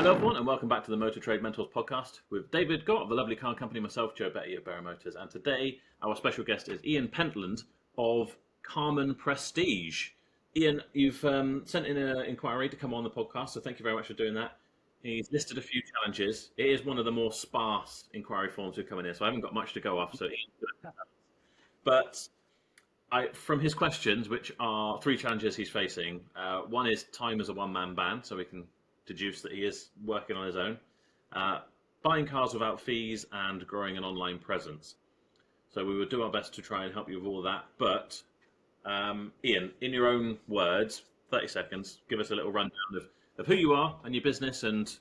Hello everyone and welcome back to the Motor Trade Mentors podcast with David Gott of the lovely car company, myself, Joe Betty at Barrow Motors, and today our special guest is Ian Pentland of Carman Prestige. Ian, you've sent in an inquiry to come on the podcast, so thank you very much for doing that. He's listed a few challenges. It is one of the more sparse inquiry forms who come in here, so I haven't got much to go off. So, but from his questions, which are three challenges he's facing, one is time as a one-man band, so we can deduce that he is working on his own, buying cars without fees, and growing an online presence. So we will do our best to try and help you with all of that. But Ian, in your own words, 30 seconds, give us a little rundown of who you are and your business and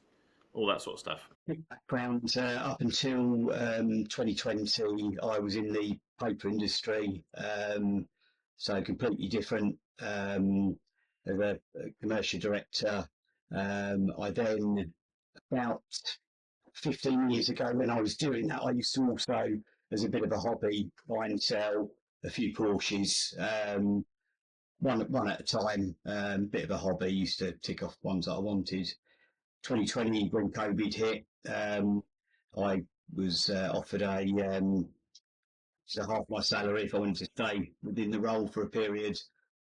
all that sort of stuff. Background, up until 2020, I was in the paper industry, so completely different. As a commercial director, I then, about 15 years ago, when I was doing that, I used to also, as a bit of a hobby, buy and sell a few Porsches, one at a time, bit of a hobby. Used to tick off ones that I wanted. 2020, when COVID hit, I was offered half my salary if I wanted to stay within the role for a period.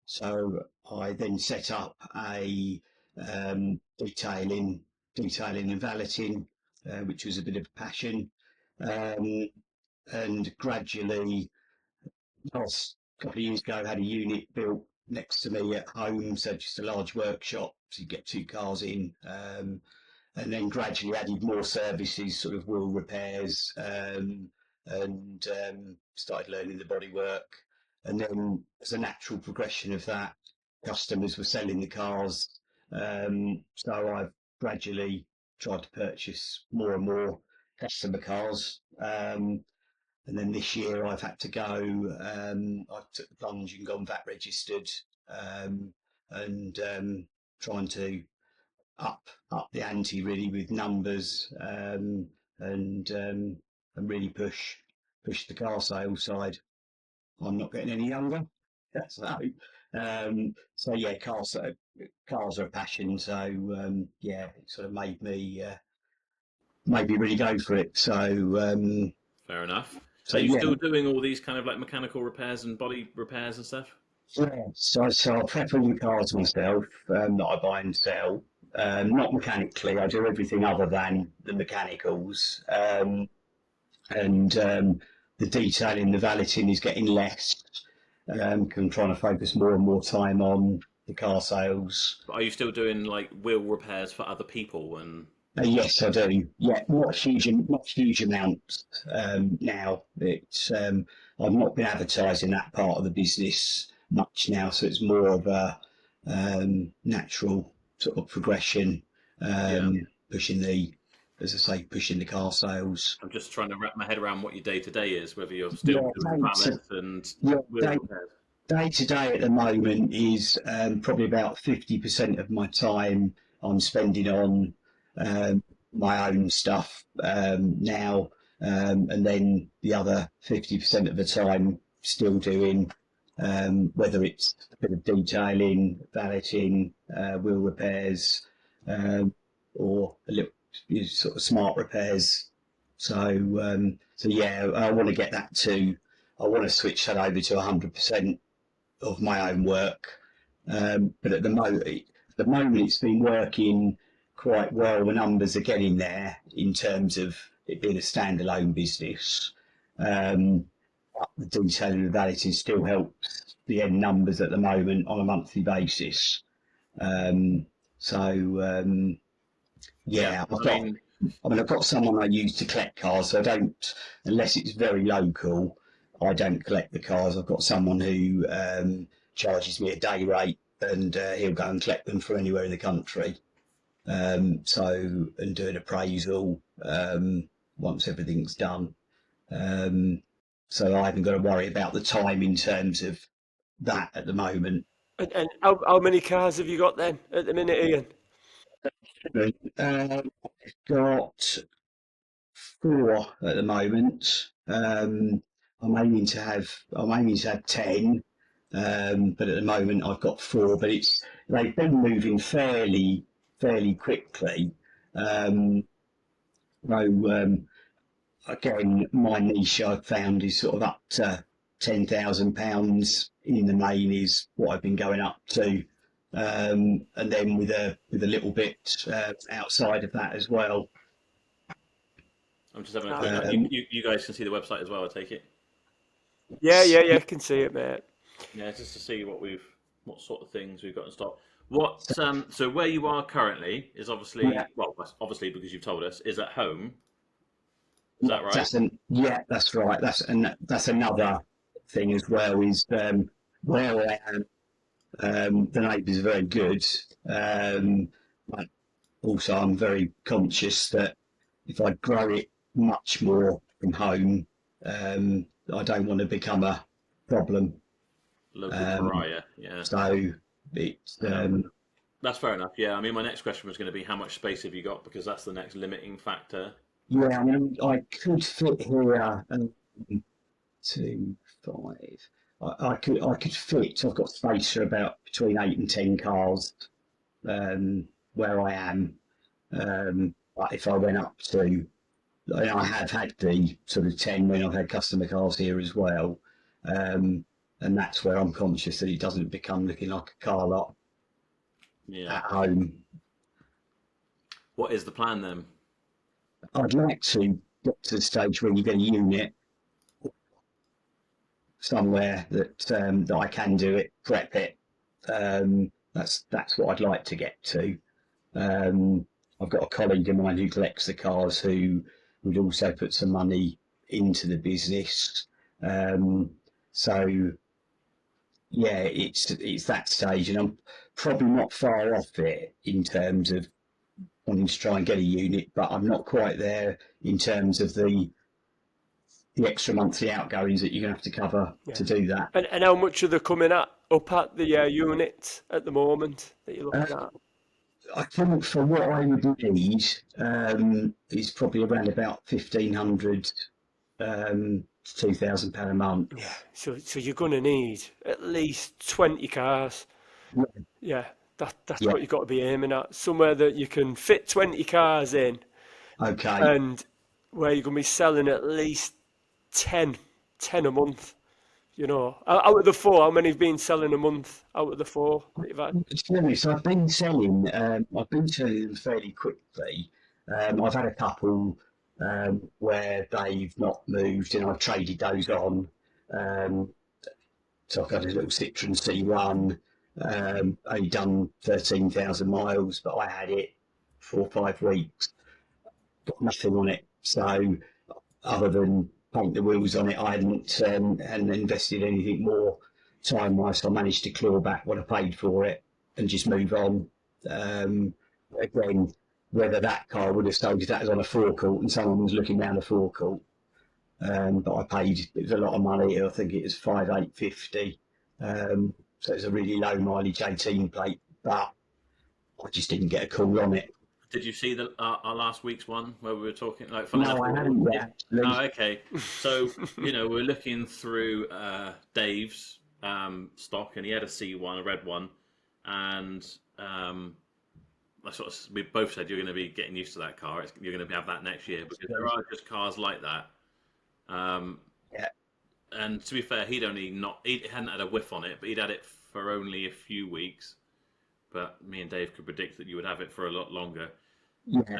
So I then set up a detailing and valeting, which was a bit of a passion, and gradually, last couple of years ago, I had a unit built next to me at home, so just a large workshop to get two cars in, and then gradually added more services, sort of wheel repairs, and started learning the bodywork. And then, as a natural progression of that, customers were selling the cars, so I've gradually tried to purchase more and more customer cars. And then this year I've had to go, I took the plunge and gone VAT registered, and trying to up the ante really with numbers, and really push the car sales side. I'm not getting any younger, so yeah, cars are a passion. So yeah, it sort of made me really go for it. So Fair enough. so Are you yeah. still doing all these kind of like mechanical repairs and body repairs and stuff? Yeah, so I prep all the cars myself, that I buy and sell. Not mechanically, I do everything other than the mechanicals. And the detailing, the valeting is getting less. I'm trying to focus more and more time on the car sales. But are you still doing like wheel repairs for other people? And Yes, I do. Yeah, not huge amounts now. It's I've not been advertising that part of the business much now, so it's more of a natural sort of progression, pushing the, as I say, pushing the car sales. I'm just trying to wrap my head around what your day to day is, whether you're still doing valets and wheel repairs. Day to day at the moment is probably about 50% of my time I'm spending on my own stuff now, and then the other 50% of the time still doing, whether it's a bit of detailing, valeting, wheel repairs, or a little sort of smart repairs. So yeah, I want to get that to. I want to switch that over to 100% of my own work. But at the moment it's been working quite well. The numbers are getting there in terms of it being a standalone business. But the detailing and valeting still helps the end numbers at the moment on a monthly basis. Yeah, I've got someone I use to collect cars, so I don't, unless it's very local, I don't collect the cars. I've got someone who charges me a day rate, and he'll go and collect them from anywhere in the country. And do an appraisal once everything's done. So I haven't got to worry about the time in terms of that at the moment. And how many cars have you got then at the minute, Ian? I've got 4 at the moment. I'm aiming to have 10, but at the moment I've got 4. But they've been moving fairly quickly. So again, my niche I've found is sort of up to £10,000 in the main is what I've been going up to, and then with a little bit outside of that as well. I'm just having a quick look. You guys can see the website as well, I take it. Yeah, can see it, mate. Yeah, just to see what sort of things we've got in stock. So where you are currently is obviously obviously because you've told us is at home. Is that right? Yeah, that's right. That's another thing as well is where I am. The neighbours are very good, but also I'm very conscious that if I grow it much more from home, I don't want to become a problem. Local pariah, yeah. So it's that's fair enough. Yeah, I mean, my next question was going to be how much space have you got because that's the next limiting factor. yeah. I mean, I could fit here 2, 5. I could fit. I've got space for about between 8 and 10 cars where I am. But if I went up to, I have had the sort of 10 when I've had customer cars here as well. And that's where I'm conscious that it doesn't become looking like a car lot at home. What is the plan then? I'd like to get to the stage where you get a unit somewhere that I can do it, prep it. That's what I'd like to get to. I've got a colleague of mine who collects the cars who would also put some money into the business. So yeah, it's that stage, and I'm probably not far off it in terms of wanting to try and get a unit, but I'm not quite there in terms of the extra monthly outgoings that you're going to have to cover to do that. And how much are they coming up at the unit at the moment that you're looking at? I think for what I would need is probably around about 1,500 to £2,000 a month. Yeah, so you're going to need at least 20 cars. Yeah, that's what you've got to be aiming at. Somewhere that you can fit 20 cars in. Okay. And where you're going to be selling at least 10 a month. You know, out of the 4, how many have been selling a month out of the 4 that you've had? To be honest, I've been selling them fairly quickly. I've had a couple where they've not moved and I've traded those on. So I've got a little Citroen C1, only done 13,000 miles, but I had it 4 or 5 weeks, got nothing on it. So other than paint the wheels on it, I hadn't invested anything more time-wise. So I managed to claw back what I paid for it and just move on. Again, whether that car would have sold if that was on a forecourt and someone was looking down the forecourt, but I paid, it was a lot of money. I think it was 5,850. So it's a really low mileage 18 plate, but I just didn't get a call on it. Did you see our last week's one where we were talking like? No, I haven't yet. Oh, okay. So we're looking through Dave's stock, and he had a C1, a red one, and we both said you're going to be getting used to that car. You're going to have that next year because there are just cars like that. And to be fair, he hadn't had a whiff on it, but he'd had it for only a few weeks. But me and Dave could predict that you would have it for a lot longer. Yeah.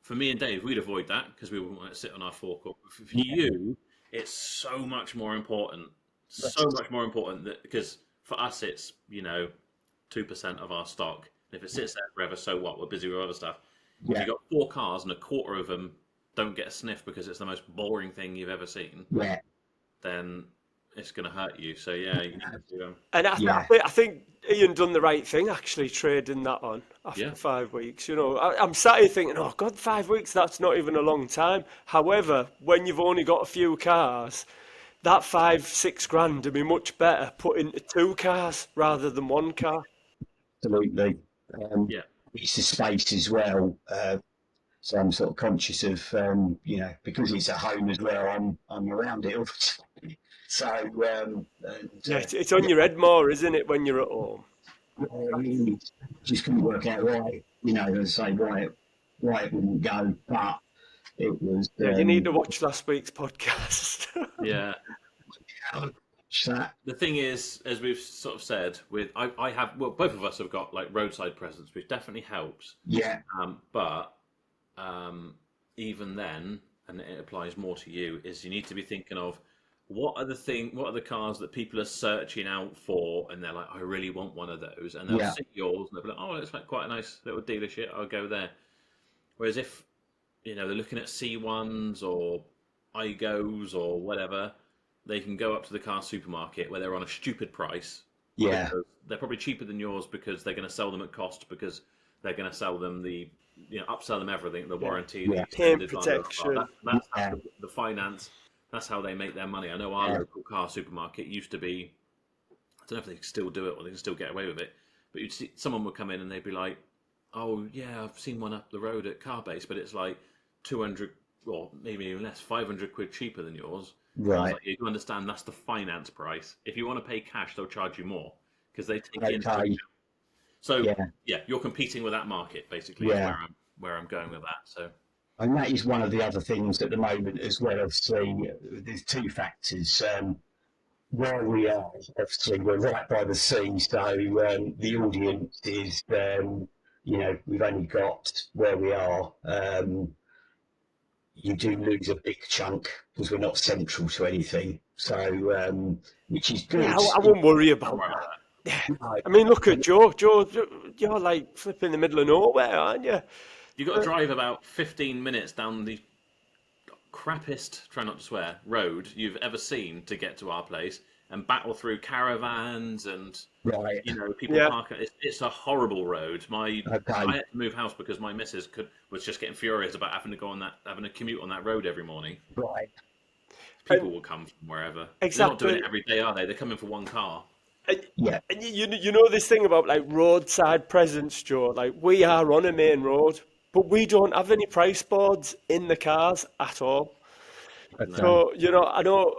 For me and Dave, we'd avoid that because we wouldn't want to sit on our forecourt. For you, it's so much more important. So much more important that because for us, it's 2% of our stock. And if it sits there forever, so what? We're busy with other stuff. If you've got 4 cars and a quarter of them don't get a sniff because it's the most boring thing you've ever seen, then it's going to hurt you. So yeah, you need to. And I think Ian done the right thing actually trading that on after 5 weeks. I'm sat here thinking, oh God, 5 weeks, that's not even a long time. However, when you've only got a few cars, that 5-6 grand would be much better put into 2 cars rather than 1 car. Absolutely. It's the space as well. So I'm sort of conscious of, because it's at home as well, I'm around it all the time. So, it's on your head more, isn't it, when you're at home? Just couldn't work out why, as I say, why it wouldn't go, but it was. Yeah, you need to watch last week's podcast. Yeah. That. The thing is, as we've sort of said, I have, well, both of us have got like roadside presence, which definitely helps. Yeah. But even then, and it applies more to you, is you need to be thinking of what are the cars that people are searching out for, and they're like, I really want one of those, and they'll see yours, and they'll be like, oh, it's like quite a nice little dealership, I'll go there. Whereas if they're looking at C1s or iGos or whatever, they can go up to the car supermarket where they're on a stupid price. Yeah. They're probably cheaper than yours because they're going to sell them at cost, because they're going to sell them upsell them everything, the warranty, the extended protection. That's the finance. That's how they make their money. I know our local car supermarket used to be, I don't know if they still do it or they can still get away with it, but you'd see someone would come in and they'd be like, oh yeah, I've seen one up the road at Carbase, but it's like 200 or maybe even less, 500 quid cheaper than yours. Right. Like, you understand that's the finance price. If you want to pay cash, they'll charge you more because they take it into Okay. account. So you're competing with that market basically. Is where I'm going with that. So. And that is one of the other things at the moment as well. Obviously, there's two factors. Where we are, obviously, we're right by the sea, so the audience is, we've only got where we are. You do lose a big chunk because we're not central to anything, so which is good. Yeah, I won't worry about that. Yeah. I mean, look at Joe. Joe, you're like flipping in the middle of nowhere, aren't you? You've got to drive about 15 minutes down the crappiest, try not to swear, road you've ever seen to get to our place, and battle through caravans and people park. It's a horrible road. I had to move house because my missus was just getting furious about having to commute on that road every morning. Right. People will come from wherever. Exactly. They're not doing it every day, are they? They're coming for one car. And you know this thing about like roadside presence, Joe. Like, we are on a main road, but we don't have any price boards in the cars at all. Okay. So I know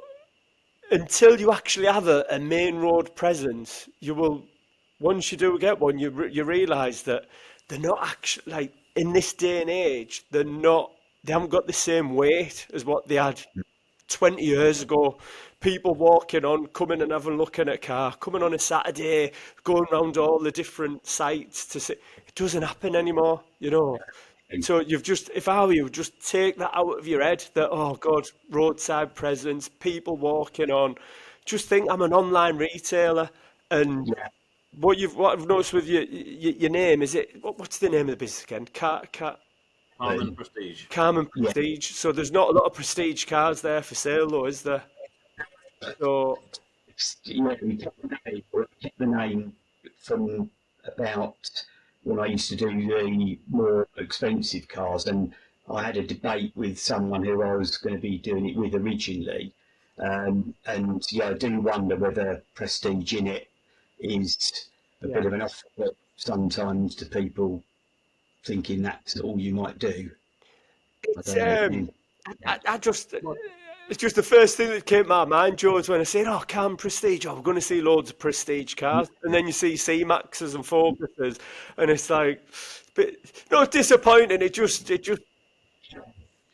until you actually have a main road presence, you will. Once you do get one, you realise that they're not actually, like, in this day and age. They haven't got the same weight as what they had 20 years ago. People walking on, coming and having a look at a car, coming on a Saturday, going around all the different sites to see. It doesn't happen anymore, So if I were you, just take that out of your head, that, oh God, roadside presence, people walking on. Just think, I'm an online retailer, and what I've noticed with your name, is it, what's the name of the business again? Carmen Prestige. Carmen Prestige. So there's not a lot of prestige cars there for sale, though, is there? So we kept the name from about when I used to do the more expensive cars, and I had a debate with someone who I was going to be doing it with originally, and I do wonder whether prestige in it is a bit of an offer sometimes to people, thinking that's all you might do. It's just the first thing that came to my mind, George, when I said, oh, Cam Prestige, we're going to see loads of prestige cars. And then you see C-Maxes and Focuses, and it's like, not disappointing, it just.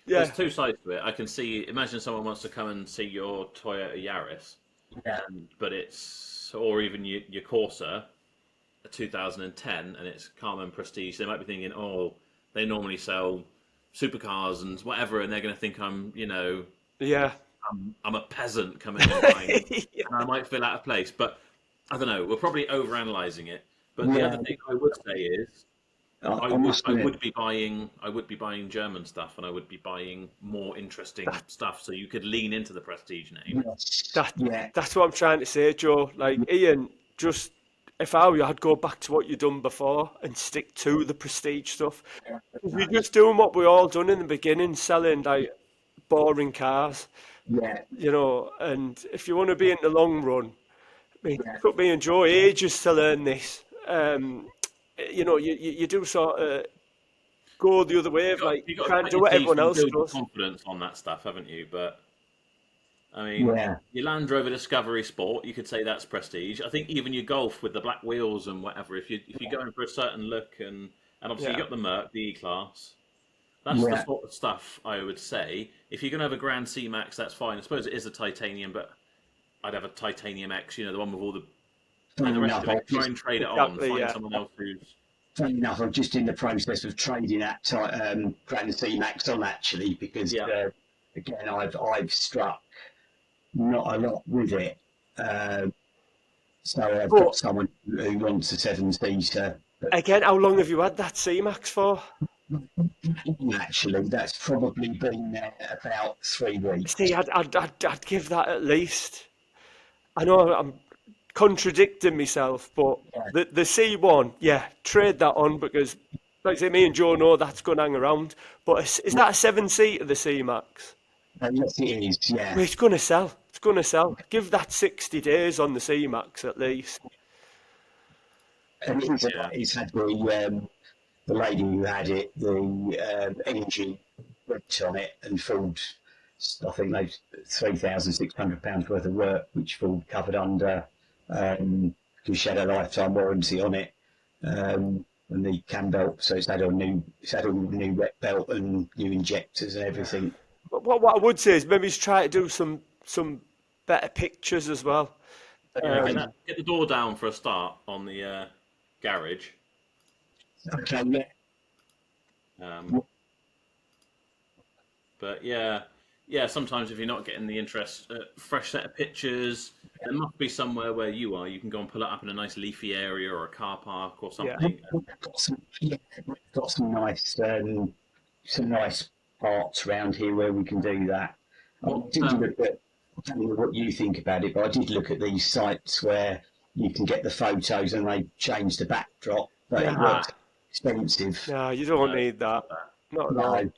There's two sides to it. I can imagine someone wants to come and see your Toyota Yaris, but or even your Corsa, a 2010, and it's Carmen Prestige. They might be thinking, oh, they normally sell supercars and whatever, and they're going to think I'm a peasant coming in buying it, and I might feel out of place. But I don't know. We're probably overanalyzing it. But the other thing I would say is, I would be buying German stuff, and I would be buying more interesting stuff, so you could lean into the prestige name. That's what I'm trying to say, Joe. Like, Ian, just, if I were you, I'd go back to what you've done before and stick to the prestige stuff. You're just doing what we all done in the beginning, selling like boring cars. And if you want to be in the long run, I mean, it took me and Joe ages to learn this. You do sort of go the other way of, like, trying to do what everyone else does. Confidence on that stuff, haven't you? But I mean, Yeah, your Land Rover Discovery Sport, you could say that's prestige. I think even your Golf with the black wheels and whatever, if you're going for a certain look and obviously you Yeah. got the Merc, the E-Class. That's the yeah. sort of stuff I would say. If you're going to have a Grand C Max, that's fine. I suppose it is a titanium, but I'd have a titanium X, the one with all the Funny rest enough, of it. Try and trade it on. Exactly. Find Yeah. someone else who's I'm just in the process of trading that Grand C Max on actually because yeah. again I've struck not a lot with it. So I've got But someone who wants a 7-seater. But again, how long have you had that C-Max for? actually, that's probably been there about 3 weeks. See, I'd give that at least. I know I'm contradicting myself, but the C1, yeah, trade that on because, like I say, me and Joe know that's going to hang around. But is that a 7-seater, the C-Max? Yes, it is. Yeah, Well, it's going to sell. It's going to sell. Give that 60 days on the C-Max at least. and Yeah. it's had the lady who had it, the engine wrecked on it and Ford. I think they've £3,600 worth of work, which Ford covered under because she had a lifetime warranty on it. And the cam belt, so it's had a new wet belt and new injectors and everything. But what I would say is maybe try to do some better pictures as well. Yeah, get the door down for a start on the garage. Okay, yeah. But yeah. Sometimes if you're not getting the interest, fresh set of pictures, there must be somewhere where you are. You can go and pull it up in a nice leafy area or a car park or Yeah. something. We've got some nice parts around here where we can do that. What, I don't know what you think about it, but I did look at these sites where you can get the photos and they change the backdrop, but it Nah, works expensive. nah, you don't no, need that. Not at all.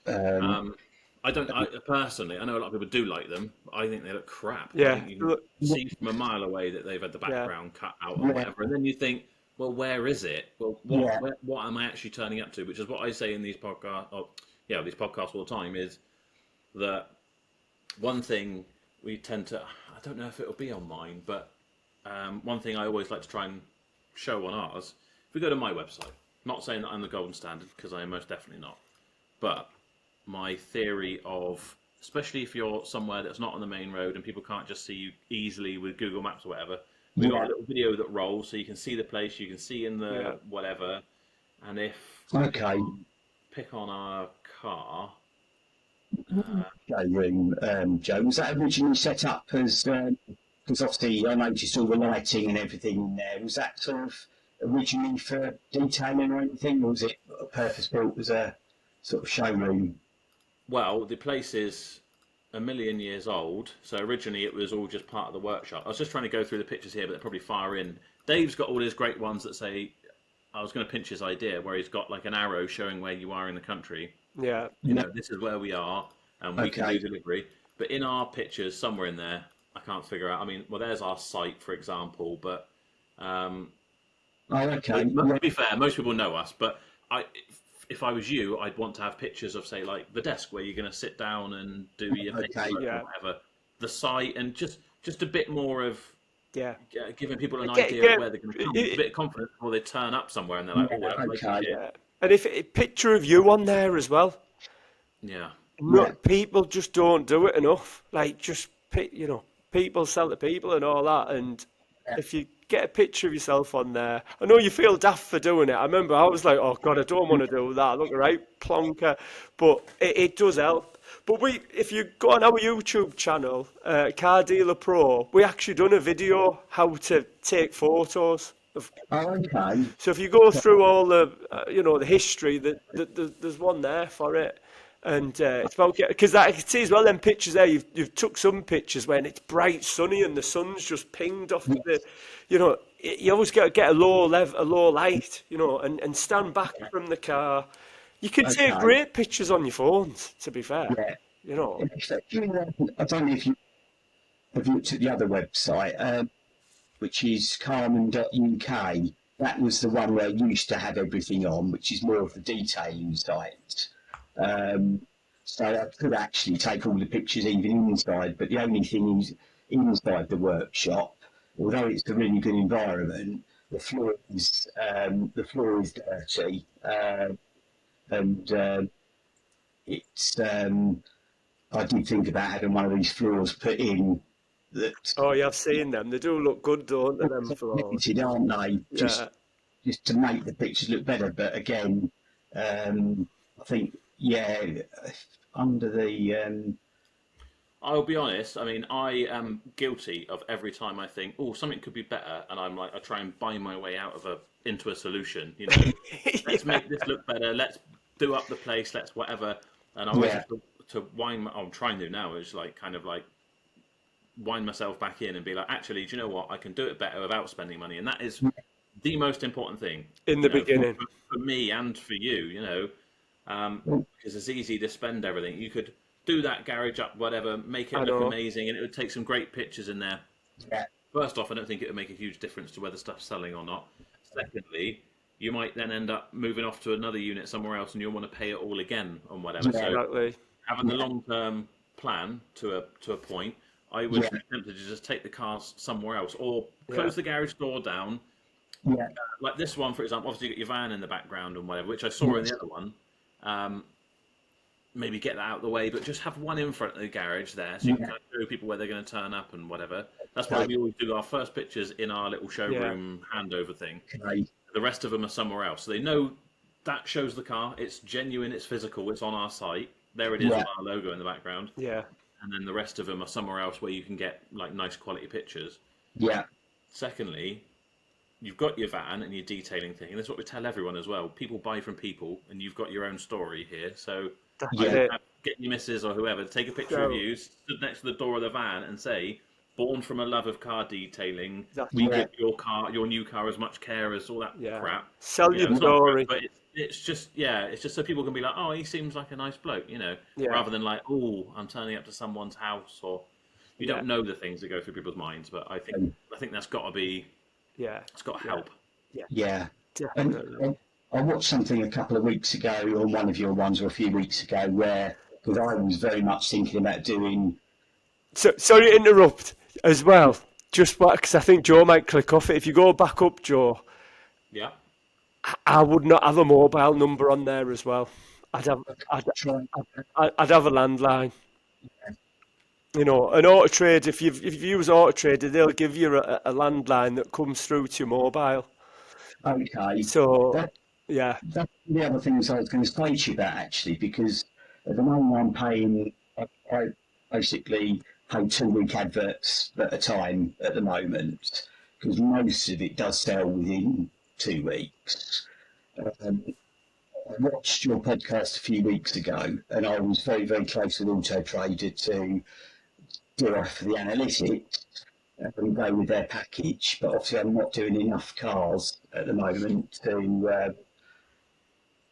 No, um, I don't. Personally, I know a lot of people do like them, but I think they look crap. I Yeah. think you can see from a mile away that they've had the Yeah. background cut out or yeah, whatever, and then you think, well, where is it? Well, yeah, what am I actually turning up to? Which is what I say in these podcasts. Oh, yeah, these podcasts all the time is that one thing we tend to. I don't know if it'll be on mine, but one thing I always like to try and show on ours. If we go to my website, not saying that I'm the golden standard because I am most definitely not, but my theory of, especially if you're somewhere that's not on the main road and people can't just see you easily with Google Maps or whatever, we've got a yeah. little video that rolls so you can see the place, you can see in Yeah. the whatever, and if Okay. pick on our car, Showroom, Joe, was that originally set up as because obviously I noticed all the lighting and everything in there. Was that sort of originally for detailing or anything, or was it purpose built as a sort of showroom? well, the place is a million years old, so originally it was all just part of the workshop. I was just trying to go through the pictures here, but they're probably far in. Dave's got all his great ones that say, I was going to pinch his idea, where he's got like an arrow showing where you are in the country. Yeah. This is where we are, and we can Okay. do delivery. But in our pictures, somewhere in there, I can't figure out. I mean, well, there's our site, for example, but Oh, okay. to be fair, most people know us. But if I was you, I'd want to have pictures of, say, like the desk where you're going to sit down and do your Okay. paperwork Yeah. or whatever, the site, and just a bit more of Yeah. giving people an Get, idea of get, where they're going to come, a it, bit of confidence before they turn up somewhere and they're like, oh, that place is Okay. shit. yeah. And if a picture of you on there as well. Yeah, Yeah. People just don't do it enough. Like just people sell to people and all that. And if you get a picture of yourself on there, I know you feel daft for doing it. I remember I was like, oh God, I don't want to do that. I look right plonker, but it does help. But if you go on our YouTube channel, Car Dealer Pro, we actually done a video how to take photos of. Oh, okay. So if you go through all the, the history, there's one there for it, and it's about because I can see as well them pictures there. You've took some pictures when it's bright, sunny, and the sun's just pinged off the, you always got to get a low light, and stand back from the car. You can take Okay. great pictures on your phones. To be fair, Yeah. you know. I don't know if you have looked at the other website, which is Carmen.uk. That was the one where you used to have everything on, which is more of the detailing site. So I could actually take all the pictures even inside, but the only thing is inside the workshop, although it's a really good environment, the floor is dirty, and it's I did think about having one of these floors put in that Oh, yeah, I've seen them. They do look good, don't they, them floors? limited, aren't they? Yeah. Just to make the pictures look better. But again, I think under the I'll be honest. I mean, I am guilty of every time I think, oh, something could be better, and I'm like, I try and buy my way out of into a solution. You know, let's Yeah. make this look better. Let's do up the place. Let's whatever. And I always yeah have to wind. I'm trying to now. Is like kind of like wind myself back in and be like, actually, do you know what? I can do it better without spending money, and that is the most important thing. In the You know, beginning. for me and for you. You know, because it's easy to spend everything. You could do that garage up, whatever, make it I look know. amazing, and it would take some great pictures in there. yeah First off, I don't think it would make a huge difference to whether stuff's selling or not. Secondly, you might then end up moving off to another unit somewhere else, and you'll want to pay it all again and whatever. yeah So Exactly. having the long-term plan to a point, I would yeah be tempted to just take the cars somewhere else or Yeah. close the garage door down. yeah Like this one, for example, obviously you got your van in the background and whatever, which I saw in the other one. Maybe get that out of the way, but just have one in front of the garage there, so you can yeah kind of show people where they're going to turn up and whatever. That's why okay, we always do our first pictures in our little showroom handover thing. okay, The rest of them are somewhere else, so they know that shows the car. It's genuine, it's physical, it's on our site. There it is yeah with our logo in the background, Yeah. and then the rest of them are somewhere else where you can get like nice quality pictures. yeah Secondly, you've got your van and your detailing thing, and that's what we tell everyone as well. People buy from people, and you've got your own story here. So That's I yeah would it. get your missus or whoever to take a picture of So you, stood next to the door of the van, and say, "Born from a love of car detailing. that's We yeah give your car, your new car, as much care as all that yeah. crap." Sell You know, your it's not gross, story. but it's just yeah, it's just so people can be like, "Oh, he seems like a nice bloke," you know, Yeah. rather than like, "Oh, I'm turning up to someone's house," or you Yeah. don't know the things that go through people's minds. But I think that's got to be, Yeah. it's got to Yeah. help. Yeah. yeah. And Definitely. I watched something a couple of weeks ago on one of your ones or a few weeks ago where because I was very much thinking about doing So sorry to interrupt as well. Just because I think Joe might click off it. If you go back up, Joe, Yeah. I would not have a mobile number on there as well. I'd have I'd, trying. I'd have a landline. You know, an AutoTrader. If you use AutoTrader, they'll give you a landline that comes through to your mobile. Okay, So that yeah, that's the other things I was going to say to you about actually because at the moment I'm paying I basically pay 2 week adverts at a time at the moment because most of it does sell within 2 weeks. Um, I watched your podcast a few weeks ago and I was very, very close with AutoTrader to do off the analytics and go with their package, but obviously I'm not doing enough cars at the moment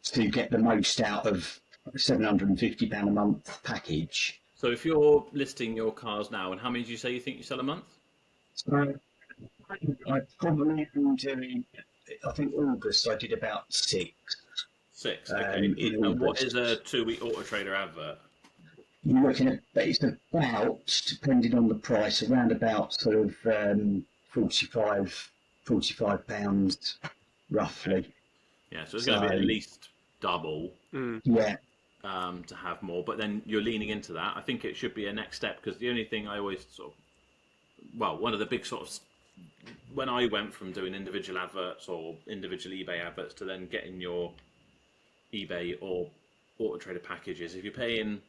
to get the most out of £750 a month package. So if you're listing your cars now, and how many do you say you think you sell a month? So I probably am doing, I think August I did about six. 6. Okay. In And what is August. a 2 week AutoTrader advert? You're looking at, it's about, depending on the price, around about sort of 45, £45 roughly. Yeah, so it's going to be So at least double yeah, to have more, but then you're leaning into that. I think it should be a next step because the only thing I always sort of, well, one of the big sort of, when I went from doing individual adverts or individual eBay adverts to then getting your eBay or AutoTrader packages, if you're paying,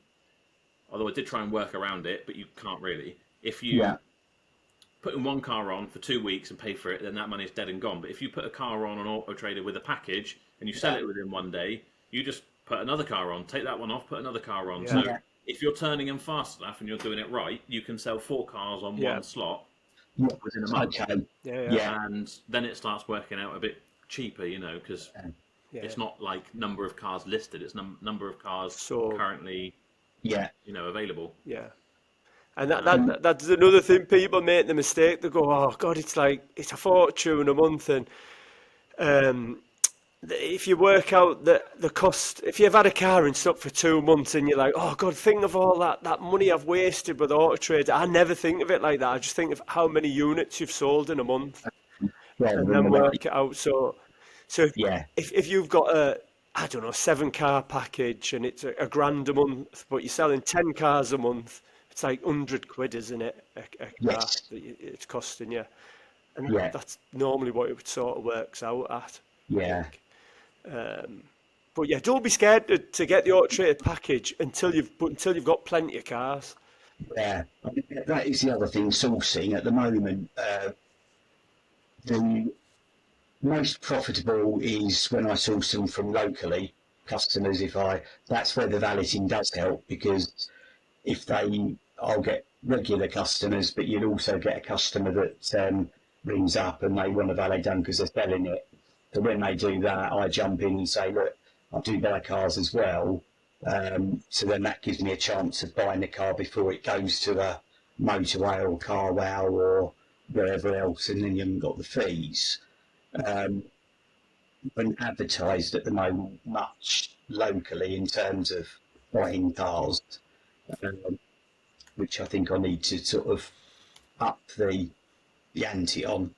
although I did try and work around it, but you can't really. If you yeah, putting one car on for 2 weeks and pay for it, then that money's dead and gone. But if you put a car on AutoTrader with a package and you sell yeah, it within one day, you just put another car on, take that one off, put another car on. yeah, So yeah, if you're turning them fast enough and you're doing it right, you can sell 4 cars on yeah, one slot yeah. within a month, Okay, yeah, yeah, yeah, and then it starts working out a bit cheaper, you know, because yeah. it's not like number of cars listed; it's number of cars So currently, yeah, you know, available. yeah. And and that's another thing. People make the mistake. They go, "Oh God, it's a fortune a month," and um, if you work out the cost, if you've had a car in stock for 2 months and you're like, oh God, think of all that money I've wasted with AutoTrader. I never think of it like that. I just think of how many units you've sold in a month rather and than then the money. work it out. So Yeah, if you've got I don't know, 7 car package and it's a grand a month, but you're selling 10 cars a month, it's like 100 quid, isn't it? A car yes, that it's costing you. And yeah, that's normally what it sort of works out at, I yeah, think. But yeah, don't be scared to get the AutoTrader package until you've got plenty of cars. yeah. I mean, that is the other thing, sourcing at the moment. The most profitable is when I source them from locally customers. That's where the valeting does help, because I'll get regular customers, but you'll also get a customer that rings up and they want a valet done because they're selling it. So when they do that, I jump in and say, look, I do buy cars as well. So then that gives me a chance of buying the car before it goes to a motorway or car wow or wherever else, and then you haven't got the fees. Um, been advertised at the moment much locally in terms of buying cars, um, which I think I need to sort of up the ante on.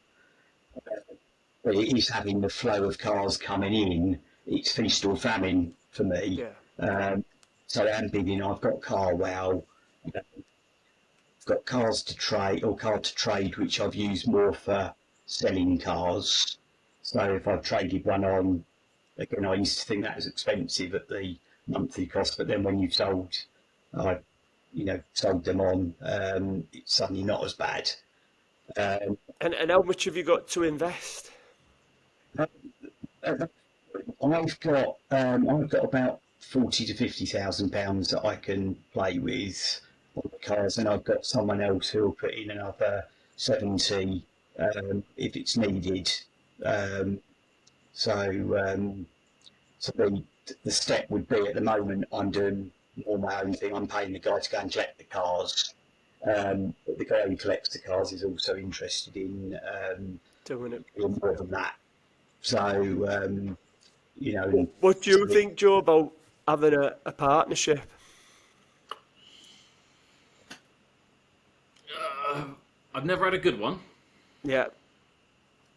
But it is having the flow of cars coming in. It's feast or famine for me. Yeah. Um, so I'm big in. I've got Car Wow. I've got Cars to Trade or Car to Trade, which I've used more for selling cars. So if I've traded one on, again, I used to think that was expensive at the monthly cost, but then when you've I, sold them on, it's suddenly not as bad. And how much have you got to invest? I've got about 40 to 50,000 pounds that I can play with on the cars, and I've got someone else who will put in another 70 if it's needed. Um, so so the step would be, at the moment I'm doing all my own thing. I'm paying the guy to go and collect the cars. But the guy who collects the cars is also interested in Doing it. doing more than that. So you know, What do you think, Joe, about having a partnership? I've never had a good one. Yeah.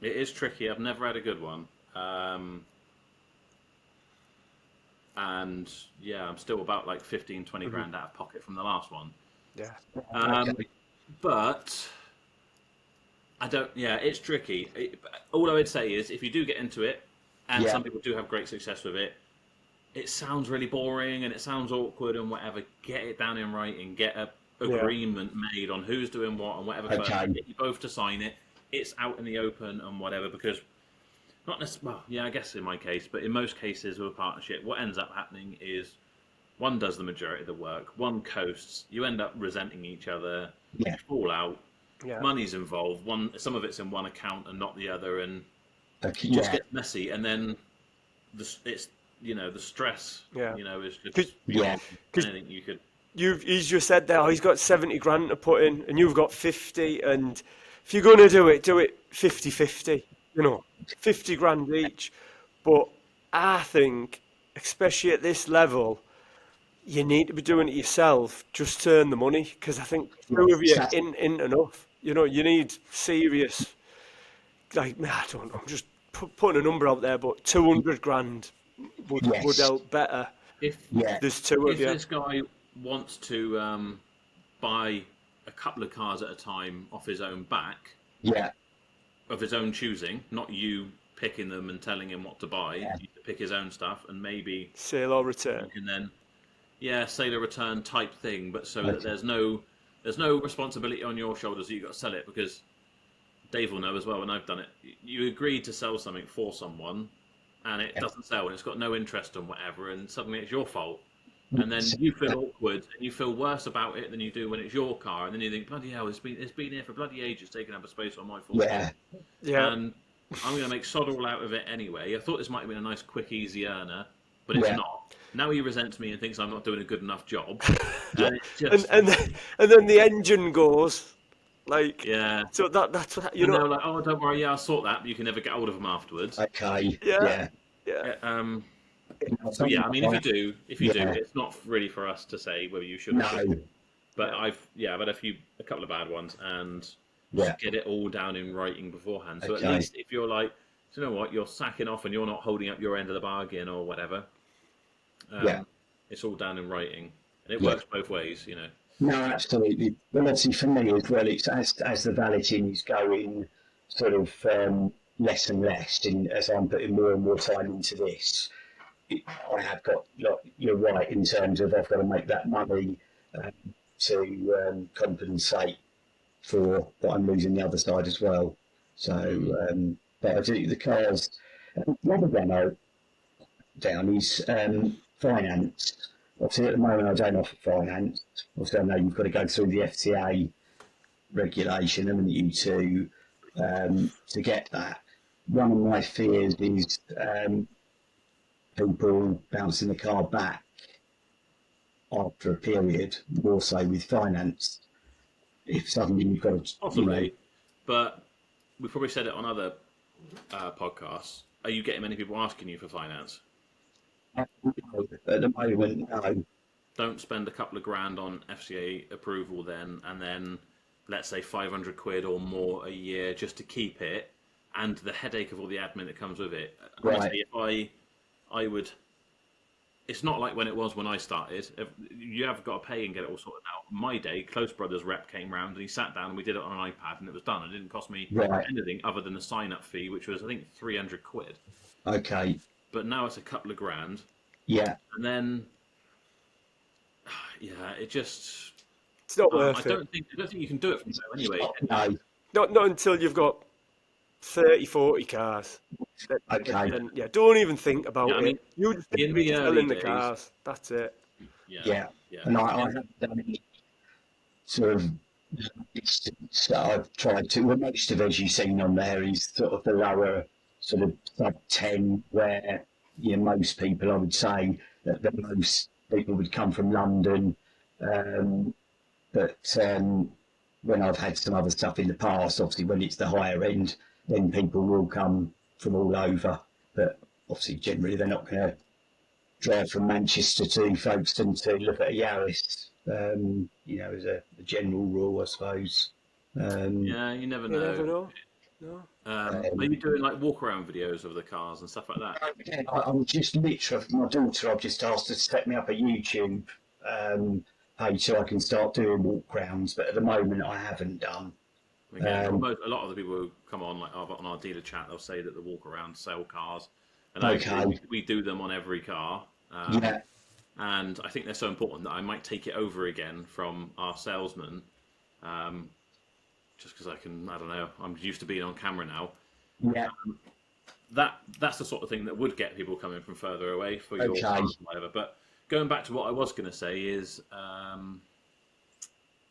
It is tricky. I've never had a good one. And yeah, I'm still about like 15, 20 grand out of pocket from the last one. Yeah. But I don't, yeah, it's tricky. All I would say is, if you do get into it, and some people do have great success with it, it sounds really boring and it sounds awkward and whatever. Get it down in writing, get a agreement made on who's doing what and whatever. First, get you both to sign it. It's out in the open and whatever, because not necessarily, well, yeah, I guess in my case, but in most cases with a partnership, what ends up happening is one does the majority of the work, one coasts, you end up resenting each other, fall out, money's involved, some of it's in one account and not the other, and it just gets messy, and then it's the stress is just anything you could. He's just said there, he's got 70 grand to put in and you've got 50, and if you're going to do it 50-50, 50 grand each. But I think, especially at this level, you need to be doing it yourself. Just to earn the money, because I think two of you ain't enough. You need serious, like, I don't know, I'm just putting a number out there, but 200 grand would help better if there's two of you. If this guy wants to buy a couple of cars at a time off his own back, of his own choosing, not you picking them and telling him what to buy, you pick his own stuff, and maybe sale or return, and then sale or return type thing, but so that there's no responsibility on your shoulders that you've got to sell it, because Dave will know as well, when I've done it, you agreed to sell something for someone and it doesn't sell and it's got no interest on whatever, and suddenly it's your fault, and then you feel awkward and you feel worse about it than you do when it's your car, and then you think, bloody hell, it's been here for bloody ages, taking up a space on my fault. And I'm going to make sod all out of it anyway. I thought this might have been a nice quick easy earner, but it's not. Now he resents me and thinks I'm not doing a good enough job. And, and then the engine goes, like, so that's what and they're like, oh, don't worry, I'll sort that, but you can never get hold of them afterwards. Okay. Yeah. So yeah, I mean, if you do, Yeah, it's not really for us to say whether you should or no, shouldn't. But Yeah. I've had a couple of bad ones, and yeah, just get it all down in writing beforehand. So at okay, least if you're like, "Do you know what, you're sacking off and you're not holding up your end of the bargain or whatever, yeah, it's all down in writing, and it yeah. works both ways, you know. No, absolutely. Well, obviously for me as well, it's as the valeting is going sort of less and less, and as I'm putting more and more time into this, I have got, like, you're right in terms of I've got to make that money um, to compensate for what I'm losing the other side as well. Mm. So, but I do the cars. The other one I down is finance. Obviously, at the moment, I don't offer finance. Obviously, I know you've got to go through the FTA regulation, haven't you, to get that. One of my fears is people bouncing the car back after a period, more so with finance. If suddenly you've got to, Possibly, but we probably said it on other podcasts. Are you getting many people asking you for finance? at the moment, no. Don't spend a couple of grand on FCA approval then, and then let's say 500 quid or more a year just to keep it, and the headache of all the admin that comes with it. Right, Honestly, if I would, it's not like when it was when I started. You have got to pay and get it all sorted out. My day, Close Brothers rep came round and he sat down and we did it on an iPad and it was done. It didn't cost me right, anything other than the sign up fee, which was I think 300 quid. okay, But now it's a couple of grand, yeah, and then yeah, it just. It's not I worth it. don't think you can do it from home anyway. no, Not until you've got 30, 40 cars. okay, Then yeah, don't even think about Yeah, I it. mean, You just need in to be the early selling the days, cars. That's it. yeah, yeah. yeah, And I yeah, have done it sort of instance that I've tried to. Well, most of, as you've seen on there, is sort of the lower sort of sub 10, where most people, I would say, that the most people would come from London. Um, but when I've had some other stuff in the past, obviously when it's the higher end, then people will come from all over. But obviously, generally, they're not going to drive from Manchester to Folkestone to look at a Yaris, as a general rule, I suppose. Um, yeah. You never You never know. know. No. Are um, you doing like walk around videos of the cars and stuff like that? Again, I'm just literally, my daughter, I've just asked her to set me up a YouTube page so I can start doing walk rounds, but at the moment I haven't done. Again, Um, a lot of the people who come on like on our dealer chat, they'll say that the walk around sell cars, and I agree. okay, We do them on every car, yeah, and I think they're so important that I might take it over again from our salesman, just because I don't know, I'm used to being on camera now. yeah, That's the sort of thing that would get people coming from further away for your okay, cars and whatever. But going back to what I was going to say is,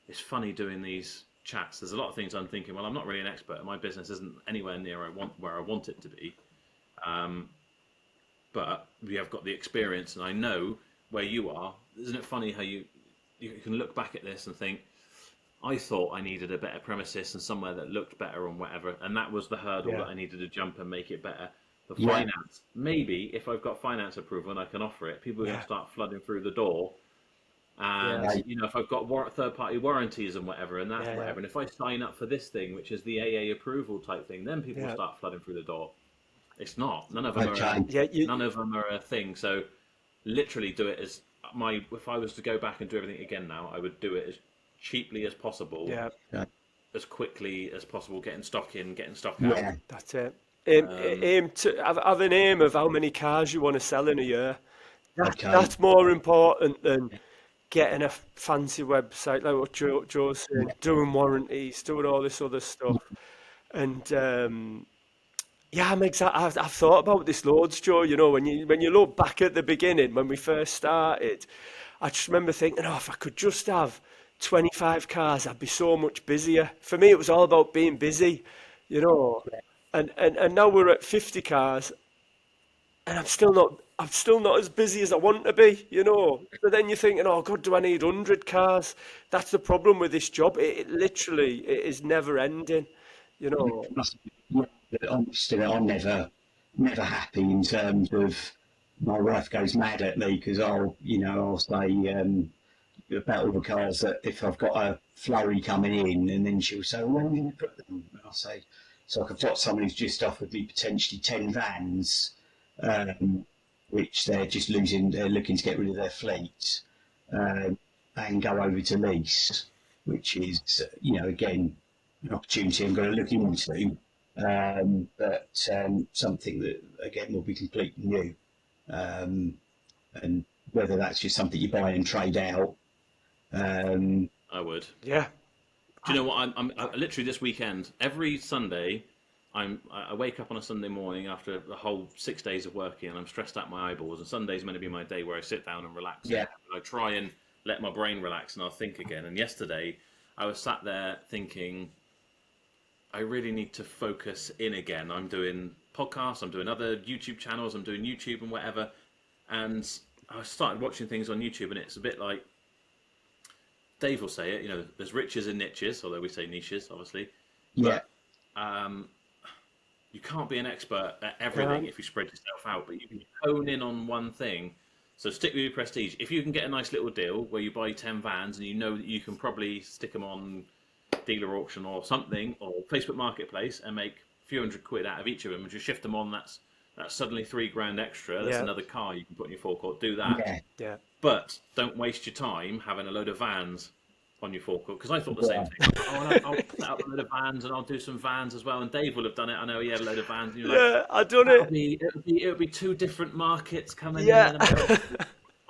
it's funny doing these chats. There's a lot of things I'm thinking. Well, I'm not really an expert, and my business isn't anywhere near where I want it to be. But we have got the experience, and I know where you are. Isn't it funny how you can look back at this and think, I thought I needed a better premises and somewhere that looked better and whatever, and that was the hurdle Yeah. that I needed to jump and make it better. The yeah, finance, maybe if I've got finance approval and I can offer it, people are going Yeah. to start flooding through the door. And Yeah. if I've got third-party warranties and whatever, and that's Yeah. whatever, and if I sign up for this thing, which is the AA approval type thing, then people will Yeah. start flooding through the door. It's not. None of them okay, Yeah. none of them are a thing. So literally do it as if I was to go back and do everything again now, I would do it as cheaply as possible, Yeah. as quickly as possible, getting stock in, getting stock out. yeah, That's it. Aim to have an aim of how many cars you want to sell in a year. okay, That's more important than getting a fancy website like what Joe's saying, doing warranties, doing all this other stuff. And yeah, I've thought about this loads, Joe. When you look back at the beginning when we first started, I just remember thinking, oh, if I could just have 25 cars, I'd be so much busier. For me, it was all about being busy, you know. And now we're at 50 cars, and I'm still not as busy as I want to be. So then you're thinking, oh God, do I need 100 cars? That's the problem with this job. It literally it is never ending, you know. must be, yeah, but honestly, I never. never happy in terms of my wife goes mad at me because I'll say about all the cars that if I've got a flurry coming in, and then she'll say, well, where are you going to put them? And I'll say, so I've got someone who's just offered me potentially 10 vans, which they're looking to get rid of their fleet, and go over to lease, which is, again, an opportunity I'm going to look into, but something that, again, will be completely new. And whether that's just something you buy and trade out. I would. Yeah. Do you know what? I literally this weekend, every Sunday, I wake up on a Sunday morning after the whole 6 days of working, and I'm stressed out my eyeballs. And Sunday's meant to be my day where I sit down and relax. Yeah. I try and let my brain relax, and I'll think again. And yesterday, I was sat there thinking, I really need to focus in again. I'm doing podcasts, I'm doing other YouTube channels, I'm doing YouTube and whatever. And I started watching things on YouTube, and it's a bit like Dave will say it. There's riches in niches, although we say niches, obviously. Yeah. But you can't be an expert at everything if you spread yourself out, but you can hone in on one thing. So stick with your prestige. If you can get a nice little deal where you buy 10 vans and you know that you can probably stick them on dealer auction or something, or Facebook Marketplace, and make a few £100 out of each of them, and just shift them on, that's suddenly £3,000 extra. That's another car you can put in your forecourt. Do that. Yeah. But don't waste your time having a load of vans on your forecourt, because I thought the same thing. I'll set up a load of vans, and I'll do some vans as well. And Dave will have done it. I know he had a load of vans. And you're like, I done it. It'll be two different markets coming Yeah. in.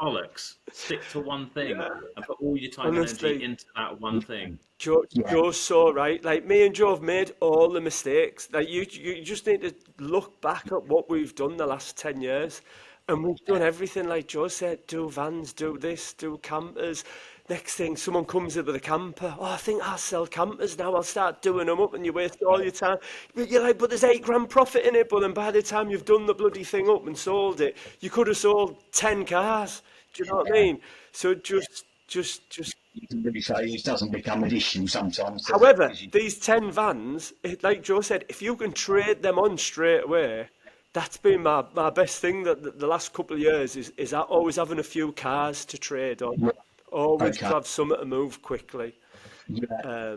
Bollocks. Stick to one thing and put all your time and energy into that one thing. Joe's so right. Like, me and Joe have made all the mistakes. Like, you just need to look back at what we've done the last 10 years. And we've done everything, like Joe said, do vans, do this, do campers. Next thing, someone comes in with a camper. Oh, I think I'll sell campers now. I'll start doing them up, and you waste all your time. But you're like, but there's £8,000 profit in it. But then by the time you've done the bloody thing up and sold it, you could have sold 10 cars. Do you know what I mean? So just. You can really say it doesn't become an issue sometimes. However, these 10 vans, like Joe said, if you can trade them on straight away, that's been my best thing that the last couple of years is always having a few cars to trade on. Yeah. Always to have something to move quickly. Yeah.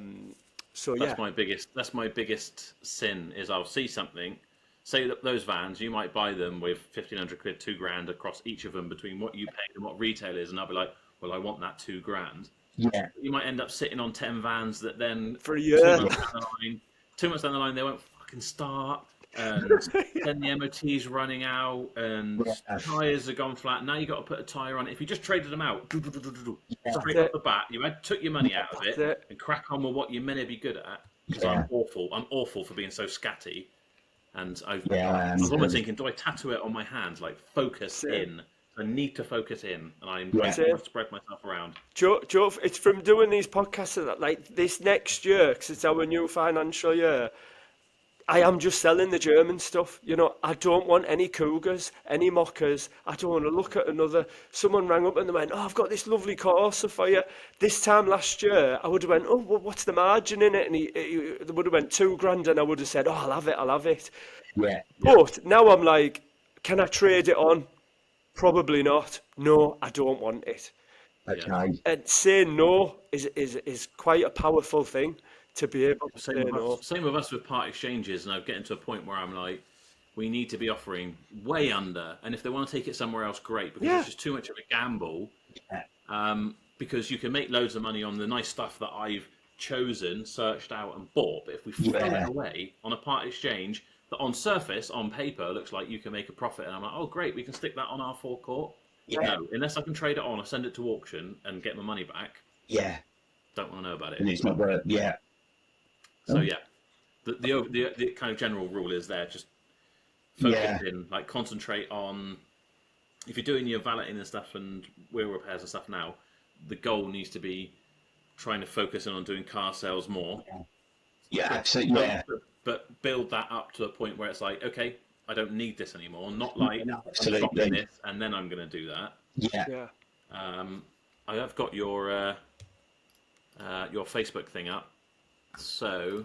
That's my biggest sin is I'll see something. Say that those vans, you might buy them with £1,500, £2,000 across each of them between what you paid and what retail is, and I'll be like, well, I want that £2,000. Yeah. You might end up sitting on 10 vans that then for a year. 2 months down the line, they won't fucking start, and then the MOT's running out, and tyres are gone flat. Now you've got to put a tyre on it. If you just traded them out, straight off the bat, took your money out of it, and crack on with what you're meant to be good at. Because I'm awful for being so scatty. And I was almost thinking, do I tattoo it on my hand? Like, focus in. I need to focus in, and I'm trying to spread myself around. Joe, it's from doing these podcasts like this next year, because it's our new financial year. I am just selling the German stuff. I don't want any Cougars, any Mockers. I don't want to look at another. Someone rang up and they went, oh, I've got this lovely Corsa for you. This time last year, I would have went, oh, well, what's the margin in it? And he would have went £2,000, and I would have said, oh, I'll have it. Yeah. But now I'm like, can I trade it on? Probably not. No, I don't want it. Okay. And saying no is quite a powerful thing. To be able to say no. Same with us with part exchanges, and I'm getting to a point where I'm like, we need to be offering way under, and if they want to take it somewhere else, great, because it's just too much of a gamble. Because you can make loads of money on the nice stuff that I've chosen, searched out, and bought, but if we throw it away on a part exchange that on surface, on paper, looks like you can make a profit, and I'm like, oh great, we can stick that on our forecourt. No, unless I can trade it on or send it to auction and get my money back. Don't want to know about it. And it's not worth. So the kind of general rule is there, just focus in, like concentrate on, if you're doing your valeting and stuff and wheel repairs and stuff now, the goal needs to be trying to focus in on doing car sales more. Absolutely. But build that up to a point where it's like, okay, I don't need this anymore. Not like I'm stopping this and then I'm going to do that. I have got your Facebook thing up. So